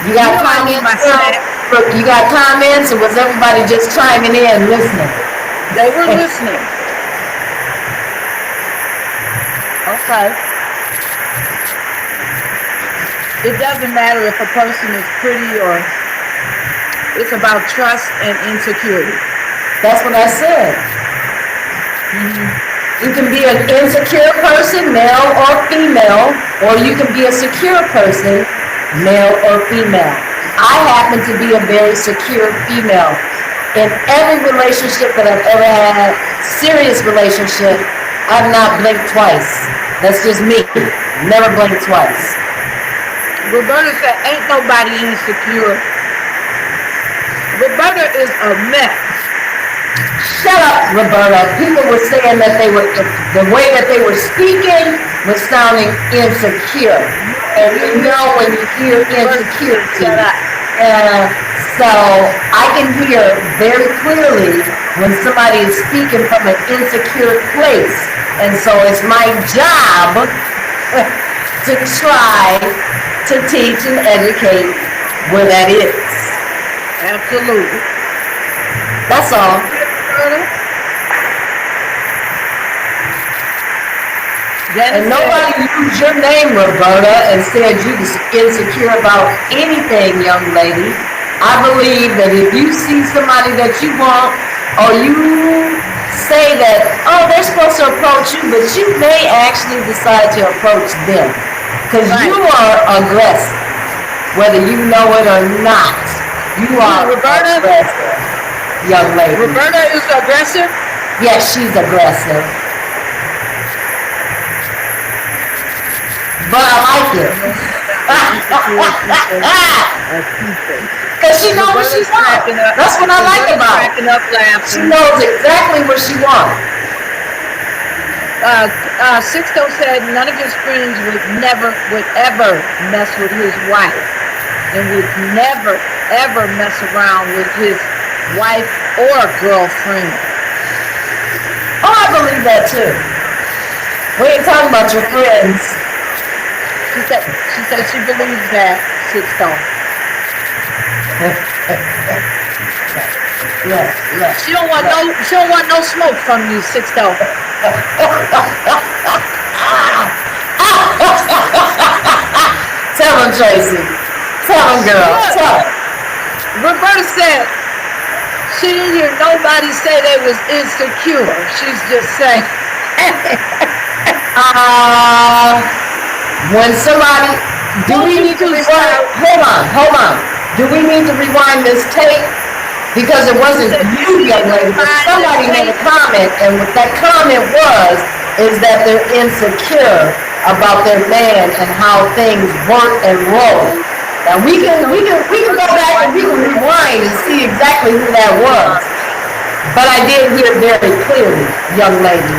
You got You know I need comments? my snack. Look, you got comments, or was everybody just chiming in, listening? They were listening. Okay. It doesn't matter if a person is pretty or it's about trust and insecurity. That's what I said. You can be an insecure person, male or female, or you can be a secure person, male or female. I happen to be a very secure female. In every relationship that I've ever had, serious relationship, I've not blinked twice. That's just me. Never blinked twice. Roberta said, ain't nobody insecure. Roberta is a mess. Shut up, Roberta. People were saying that the way that they were speaking was sounding insecure. And you know when you hear insecurity. Shut up. So I can hear very clearly when somebody is speaking from an insecure place. And so it's my job to try to teach and educate where that is. Absolutely. That's all. And nobody used your name, Roberta, and said you was insecure about anything, young lady. I believe that if you see somebody that you want, or you say that, oh, they're supposed to approach you, but you may actually decide to approach them. Because you are aggressive, whether you know it or not. You are Roberta? aggressive, young lady. Roberta is aggressive? Yes, she's aggressive. But I like it. Because she knows what she wants. That's what I like about her. She knows exactly what she wants. Sixto said none of his friends would ever mess with his wife. And would never, ever mess around with his wife or girlfriend. Oh, I believe that too. We ain't talking about your friends. She said she believes that, Sixto. Yes. She don't want no smoke from you, Sixto. Tell him, Tracy. Tell him, girl. Tell him. Roberta said she didn't hear nobody say they was insecure. She's just saying. When somebody, do we need to rewind? Hold on. Do we need to rewind this tape? Because it wasn't you, young lady, but somebody made a comment, and what that comment is that they're insecure about their man and how things work and roll. Now we can go back and we can rewind and see exactly who that was. But I did hear very clearly, young lady.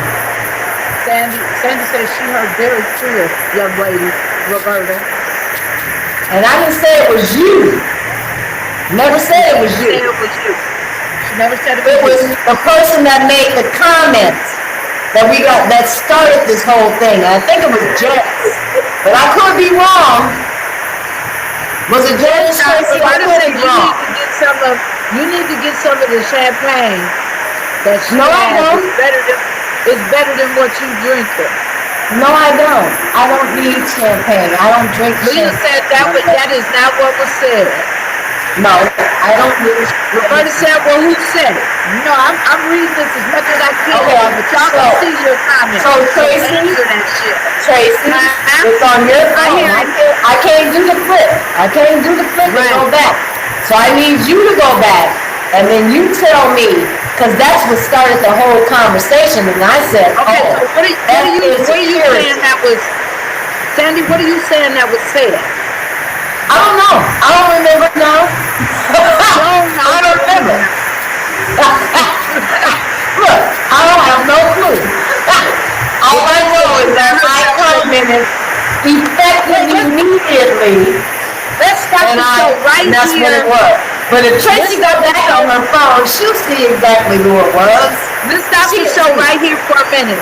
Sandy says she heard very clear, young lady, Roberta. And I didn't say it was you. Never said it was you. She never said it was you. The person that made the comment that started this whole thing. I think it was Jess, but I could be wrong. Was it Jess? Tracy? I could be wrong. You need to get some of the champagne that she No, I has. don't. It's better than what you drinking. No, I don't. I don't need champagne. I don't drink Leah champagne. said that is not what was said. No, I don't need. Roberta said, well, who said it? No, I'm reading this as much as I can, Okay, but y'all can see your comments. So Tracy, answer that shit. Tracy, it's on your phone. I can't do the flip. I can't do the flip and go back. So I need you to go back, and then you tell me, because that's what started the whole conversation. And I said, okay, so what are you saying that was, Sandy, what are you saying that was said? I don't know. I don't remember now. I don't remember. Look, I don't have no clue. All I know is that I commented effectively immediately. Let's stop the show right here. That's what it was. But if Tracy got back on her phone, she'll see exactly who it was. Let's stop the show right here for a minute.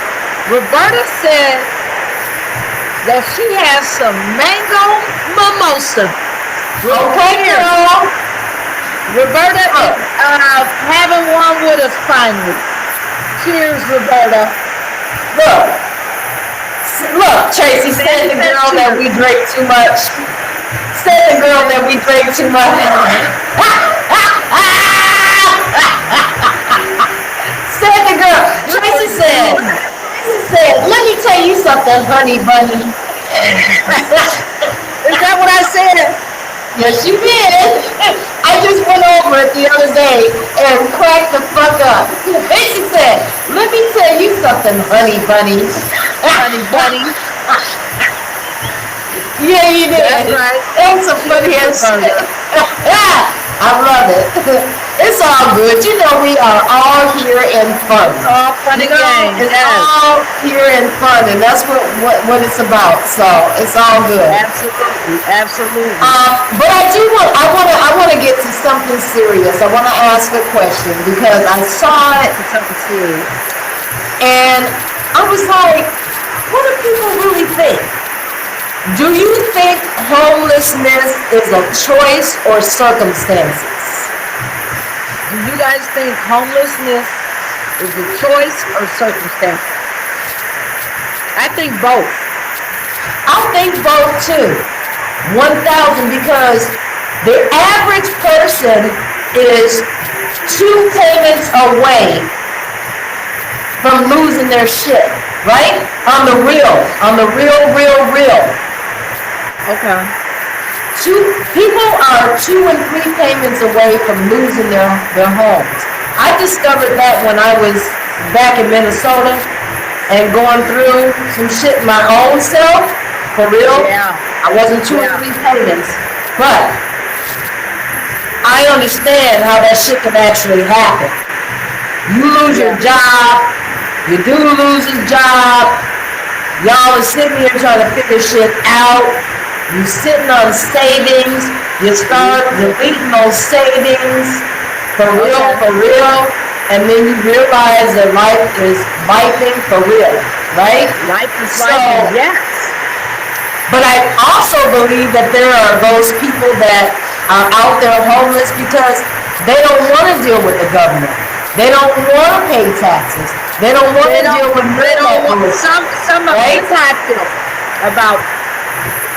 Roberta said that she has some mango mimosa. Okay, girl. Roberta is having one with us finally. Cheers, Roberta. Look, Tracy, said the girl that we drank too much. Said the girl that we drank too much. Said the girl. Tracy said, let me tell you something, honey bunny. Is that what I said? Yes, you did. I just went over it the other day and cracked the fuck up. And she said, let me tell you something, honey bunny. Honey bunny. Yeah, you did. That's right. That was some funny ass shit. I love it. It's all good. You know, we are all here in fun. It's all fun You and know, games. it's Yes, all here in fun, and that's what it's about. So it's all good. absolutely, absolutely. But I want to get to something serious. I want to ask a question because I saw it It's something serious. and I was like, what do people really think? Do you think homelessness is a choice or circumstances? Do you guys think homelessness is a choice or circumstance? I think both. I think both too. 1,000 because the average person is 2 payments away from losing their shit, right? On the real. Okay. People are 2 and 3 payments away from losing their homes. I discovered that when I was back in Minnesota and going through some shit my own self, for real. Yeah. I wasn't 2 and 3 payments, but I understand how that shit can actually happen. You lose your Yeah. job, you do lose your job, y'all are sitting here trying to figure shit out. You sitting on savings, you start deleting those savings, for Okay. real, and then you realize that life is lifing for real, right? Life is So, life. Yes. but I also believe that there are those people that are out there homeless because they don't want to deal with the government. They don't want to pay taxes. They don't want They to deal don't. with They don't want bullshit, some of right? this I feel about.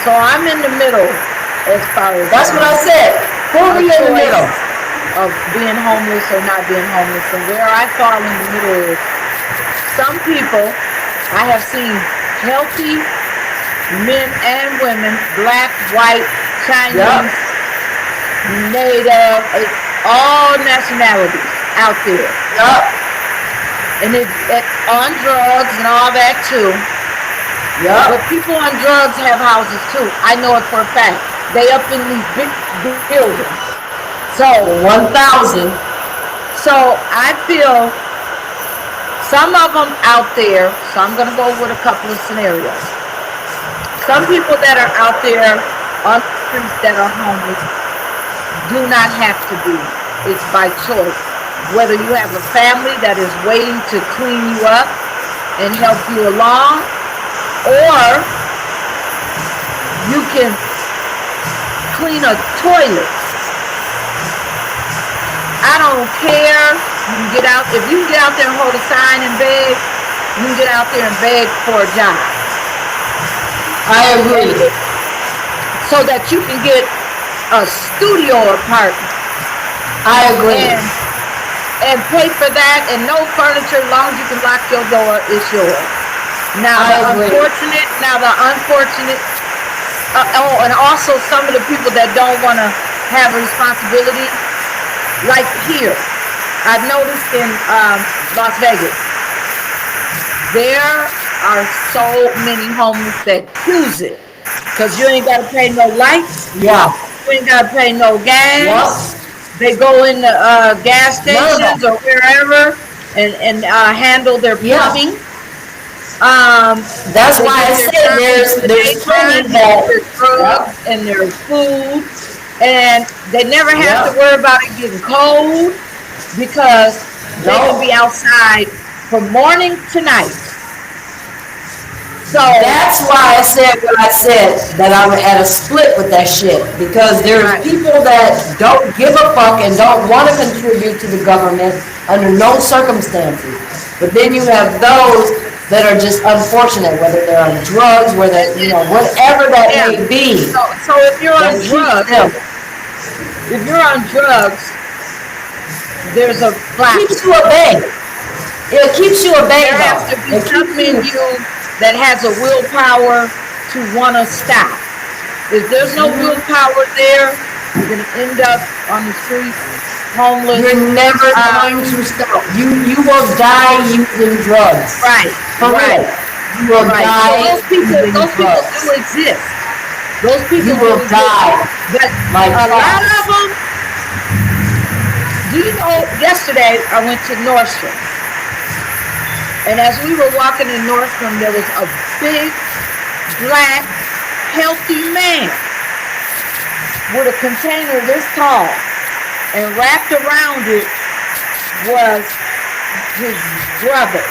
So I'm in the middle as far as That's what I said. a Fully in the middle. choice of being homeless or not being homeless, and where I fall in the middle is some people I have seen healthy men and women, black, white, Yup, Chinese, native, all nationalities out there. yup, And it on drugs and all that too. yup. But people on drugs have houses too. I know it for a fact. They up in these big buildings. So 1,000. I feel some of them out there, so I'm gonna go with a couple of scenarios. Some people that are out there on the streets that are homeless do not have to be. It's by choice. Whether you have a family that is waiting to clean you up and help you along, or you can clean a toilet. I don't care. You can get out, if you can get out there and hold a sign and beg, you can get out there and beg for a job. I agree. So that you can get a studio apartment I agree. and pay for that, and no furniture. As long as you can lock your door, it's yours. Now I agree. the unfortunate, oh, and also some of the people that don't want to have a responsibility, like here, I've noticed in Las Vegas, there are so many homeless that use it, cause you ain't gotta pay no lights, Yeah. you ain't gotta pay no gas. Yup. They go in the gas None of stations that. or wherever and handle their Yeah. plumbing. Um, That's they why I get their said service in the there's plenty daytime, that. their drugs and their food, and they never have to Yep. worry about it getting cold because they can No. be outside from morning to night. So That's why I said what I said, that I'm at a split with that shit. Because there's right, people that don't give a fuck and don't want to contribute to the government under no circumstances. But then you have those that are just unfortunate, whether they're on drugs, whether, whatever that yeah. may be, So if you're that on keeps drugs, them, there's a black. keeps you at bay. It keeps you at bay There has to though. be It keeps something in you, you that has a willpower to want to stop. If there's no willpower there, you're going to end up on the streets, homeless. you're never Uh, going to stop. You will die using drugs. right, For real. right, You will right. So die those people using drugs. do exist. Those You people will do exist. die But like a lot flies. of them Do you know, yesterday I went to Nordstrom, and as we were walking in Nordstrom, there was a big, black, healthy man with a container this tall, and wrapped around it was his brother,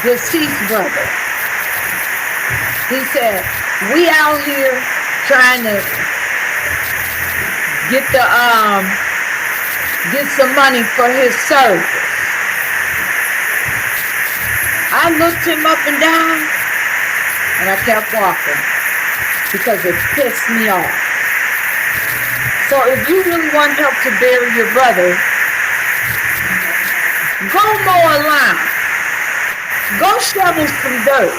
deceased brother. He said, "We out here trying to get the get some money for his service." I looked him up and down, and I kept walking because it pissed me off. So if you really want help to bury your brother, go mow a lawn, go shovel some dirt,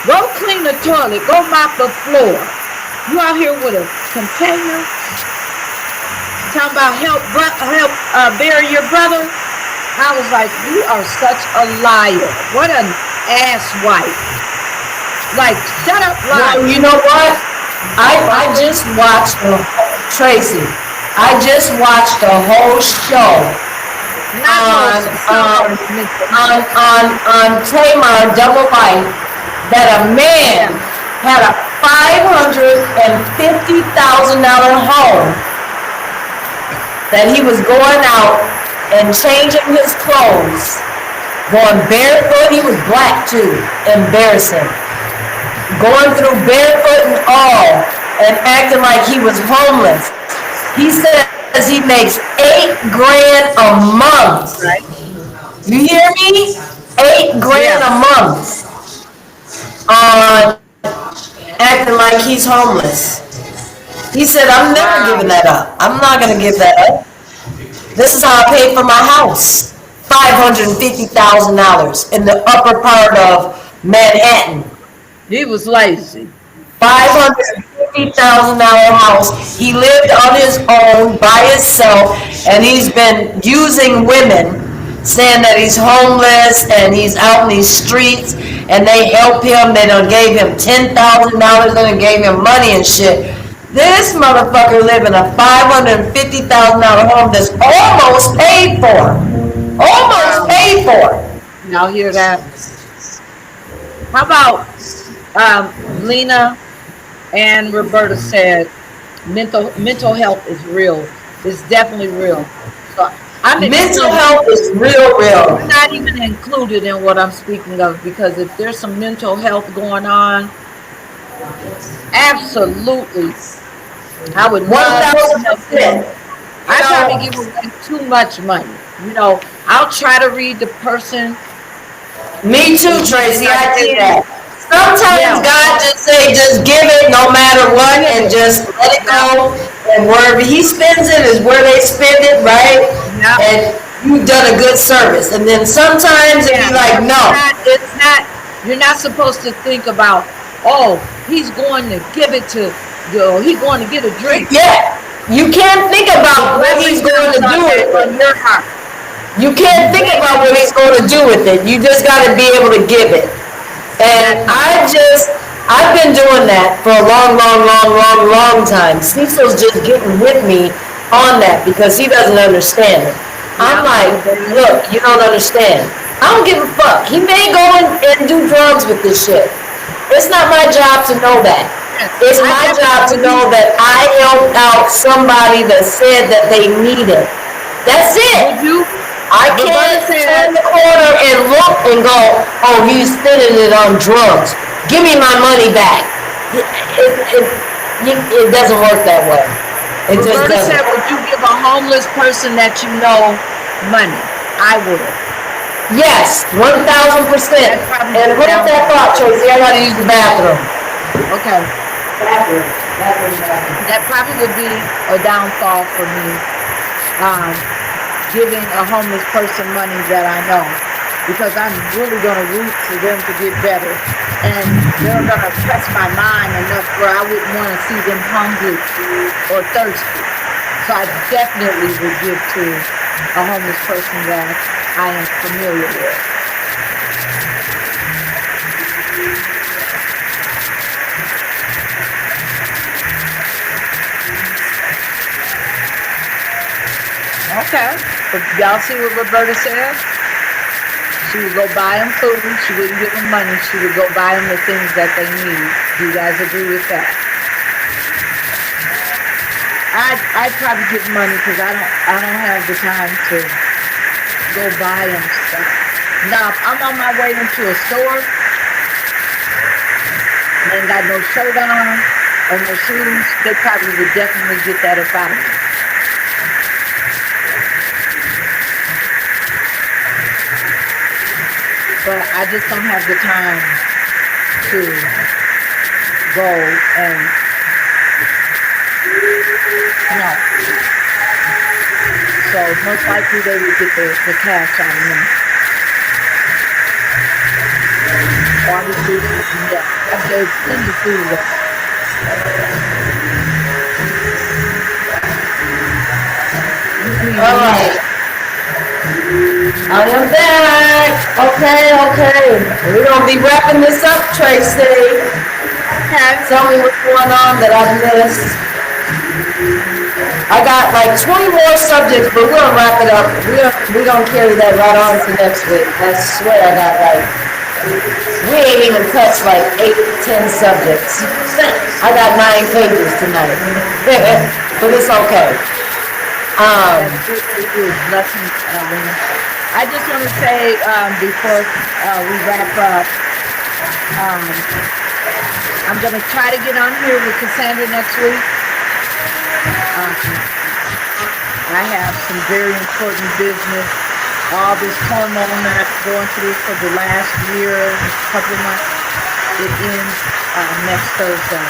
go clean the toilet, go mop the floor. You out here with a container talking about help bury your brother? I was like, you are such a liar. What an ass wife. Like, shut up, liar. Well, you know what? I just watched Tracy. I just watched the whole show on Tamar Double Life that a man had a $550,000 home that he was going out and changing his clothes, going barefoot. He was black too, embarrassing. Going through barefoot and all, and acting like he was homeless. He says he makes $8,000 a month. Right. You hear me? $8,000 a month on acting like he's homeless. He said, "I'm never giving that up. I'm not gonna give that up. This is how I paid for my house. $550,000 in the upper part of Manhattan. He was lazy. $550,000 house. He lived on his own by himself, and he's been using women, saying that he's homeless and he's out in these streets, and they help him. They done gave him $10,000, they done gave him money and shit. This motherfucker live in a $550,000 home that's almost paid for. Almost paid for. Y'all hear that? How about Lena and Roberta said mental health is real. It's definitely real. So mental health is real. I'm not even included in what I'm speaking of, because if there's some mental health going on, absolutely, I would 1,000%. I try to give away too much money. You know, I'll try to read the person. Me too, Tracy. I did that. Sometimes God just say, just give it no matter what, and just let it go. And wherever He spends it is where they spend it, right? Yeah. And you've done a good service. And then sometimes it'd be like, no. It's not. You're not supposed to think about, oh, he's going to give it to, he's going to get a drink. Yeah. You can't think about what He's going to do with it. Your heart. You can't think about what He's going to do with it. You just got to be able to give it. And I've been doing that for a long time. Cecil's just getting with me on that because he doesn't understand it. I'm like, look, you don't understand. I don't give a fuck. He may go and do drugs with this shit. It's not my job to know that. It's my job to know that I helped out somebody that said that they need it. That's it. I can't turn the corner and look and go, oh, he's spending it on drugs. Give me my money back. It doesn't work that way. It just doesn't. Said, would you give a homeless person that you know money? I would. Yes, 1,000%. And hold that thought, Tracy. I gotta use the bathroom. Okay. Bathroom. That probably would be a downfall for me. Giving a homeless person money that I know, because I'm really going to root for them to get better, and they're going to press my mind enough where I wouldn't want to see them hungry or thirsty. So I definitely would give to a homeless person that I am familiar with. Okay. But y'all see what Roberta said? She would go buy them food. She wouldn't give them money. She would go buy them the things that they need. Do you guys agree with that? I'd probably give money because I don't have the time to go buy them stuff. Now, if I'm on my way into a store and ain't got no shirt on or no shoes, they probably would definitely get that up out of me. But I just don't have the time to go and, no. So most likely they would get the cash out of me. Obviously, yeah, I gave plenty of food away. All right. I am back. Okay. We're gonna be wrapping this up, Tracy. Okay. Tell me what's going on that I've missed. I got like 20 more subjects, but we're gonna wrap it up. We're gonna carry that right on to next week. I swear I got like, we ain't even touched like 8, 10 subjects. I got 9 pages tonight. But it's okay. That's good. Blessings, Lena. I just want to say before we wrap up, I'm going to try to get on here with Cassandra next week. I have some very important business. All this hormone that I've been going through for the last year, couple of months, it ends next Thursday.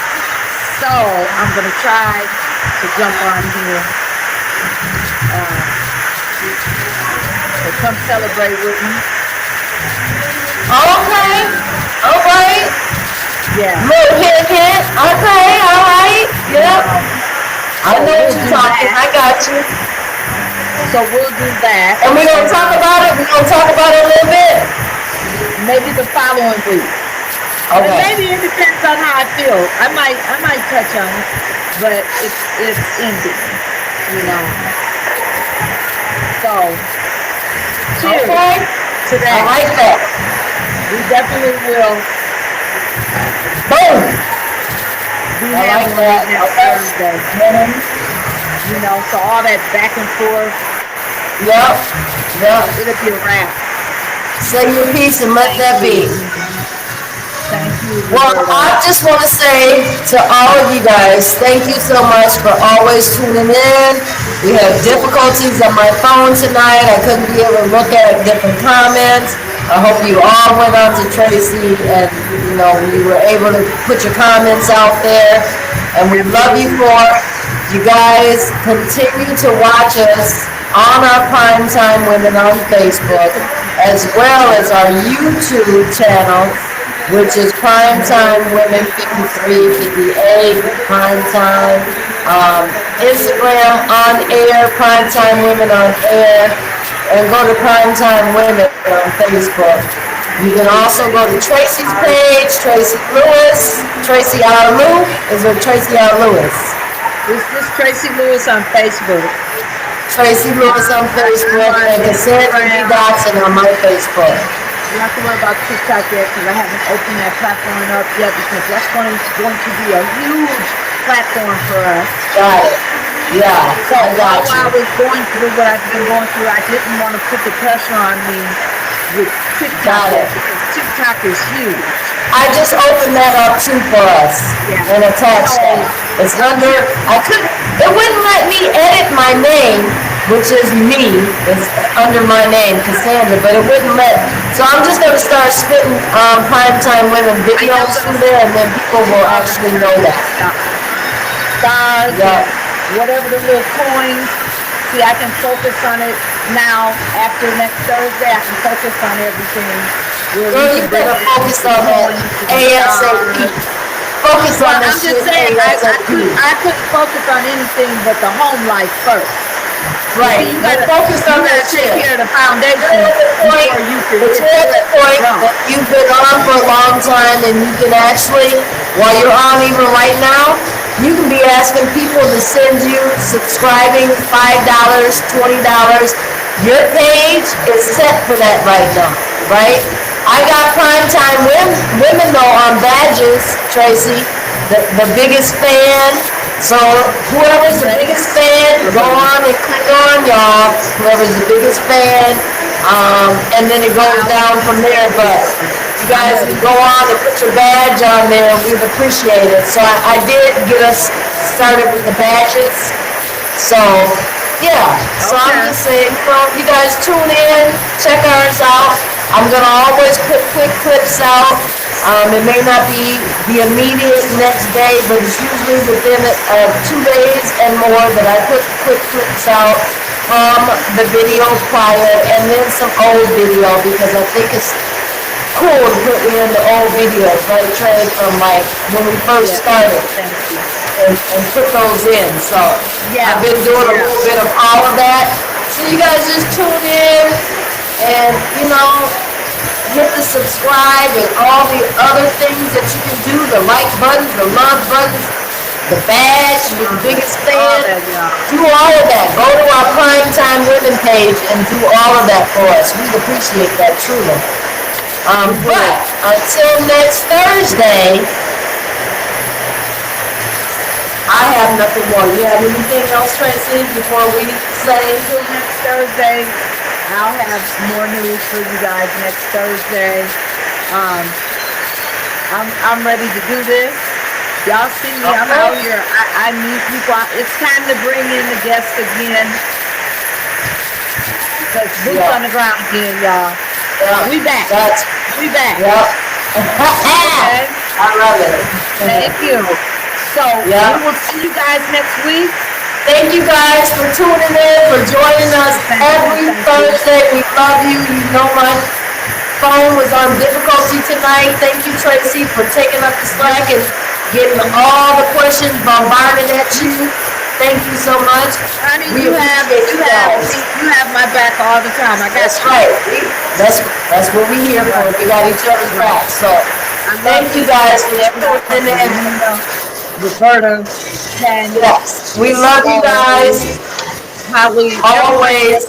So I'm going to try to jump on here. So come celebrate with me. Okay. All right. Yeah. Little hint. Okay. All right. Yep. I know what you're talking. I got you. So we'll do that. And we're gonna talk about it. We're gonna talk about it a little bit. Maybe the following week. But Okay. maybe it depends on how I feel. I might touch on it, but it's ending, you know. So cheers Okay. to I that. like that. We definitely will Boom. be I like handling that. it next Okay. Thursday. Mhm. You know, so all that back and forth, Yep. it'll be a wrap. Say your piece and let that be. Thank you, Well, Roberta. I just want to say to all of you guys, thank you so much for always tuning in. We had difficulties on my phone tonight. I couldn't be able to look at different comments. I hope you all went on to Tracy and, you were able to put your comments out there. And we love you for it. You guys continue to watch us on our Primetime Women on Facebook, as well as our YouTube channel, which is Primetime Women 53, 58, Primetime, Instagram on air, Primetime Women on air, and go to Primetime Women on Facebook. You can also go to Tracy's page, Tracy Lewis, Tracy R. Lou, is there Tracy R. Lewis? It's just Tracy Lewis on Facebook. Tracy Lewis on Facebook, and Cassandra D. Dotson on my Facebook. You don't have to worry about TikTok yet because I haven't opened that platform up yet because that's going to be a huge platform for us. Got it. Yeah, So I got while I you. was going through what I've been going through, I didn't want to put the pressure on me with TikTok Got it. because TikTok is huge. I just opened that up too for us Yeah. and attached that. It's under, it wouldn't let me edit my name, which is me, it's under my name, Cassandra, but it wouldn't let, so I'm just gonna start spitting, Primetime Women videos through there and then people will actually know that. Stars, Yeah. whatever the little coins. See, I can focus on it now. After next Thursday, I can focus on everything. Girl, you better focus on that ASAP. Focus Well, on that I'm shit just saying, ASAP. I couldn't focus on anything but the home life first. Right, You but gotta, focus you on gotta that take shit. care of the foundation You're at the point, before you can but get you're at the point drunk. that you've been on for a long time and you can actually, while you're on even right now, you can be asking people to send you subscribing $5, $20, Your page is set for that right now, right? I got primetime women though on badges, Tracy, the biggest fan. So whoever's the biggest fan, go on and click on y'all. Whoever's the biggest fan, and then it goes down from there. But you guys can go on and put your badge on there. We'd appreciate it. So I did get us started with the badges. So, yeah. So I'm Okay. just saying, you guys tune in, check ours out. I'm gonna always put quick clips out. It may not be the immediate next day, but it's usually within 2 days and more that I put quick clips out from the video prior and then some old video because I think it's cool to put in the old videos, right, Trey, from like when we first Yeah. started Thank you. and put those in. So Yeah. I've been doing a little bit of all of that. So you guys just tune in and, hit the subscribe and all the other things that you can do, the like button, the love button, the badge, you're the biggest All fan. that, yeah. Do all of that. Go to our Primetime Women page and do all of that for us. We'd appreciate that truly. But until next Thursday, I have nothing more. You have anything else, Tracy, before we say? Until next Thursday, I'll have more news for you guys next Thursday. I'm ready to do this. Y'all see me, I'm Okay. out here. I need people. It's time to bring in the guests again. Because boots Yeah. on the ground again, y'all. Yeah, We back. That's, We back. yep. Okay. I love it. Thank you. So Yeah. we will see you guys next week. Thank you guys for tuning in, for joining us every Thursday. We love you. You know my phone was on difficulty tonight. Thank you, Tracy, for taking up the slack and getting all the questions bombarded at you. Thank you so much. Honey, We you have appreciate you guys. my back all the time. I got That's you. right. That's what we here for. We got each other's back. So thank you guys for tuning in. Roberta, and Yes, we love you guys. how we Always.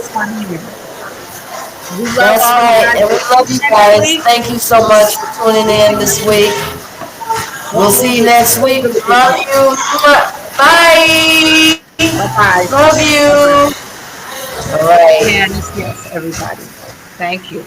We love That's all right. you And we guys. love you Next guys. week, Thank you so much for tuning in this week. We'll see you next week. Love you. Bye. bye-bye. Love you. All right. Yes, everybody. Thank you.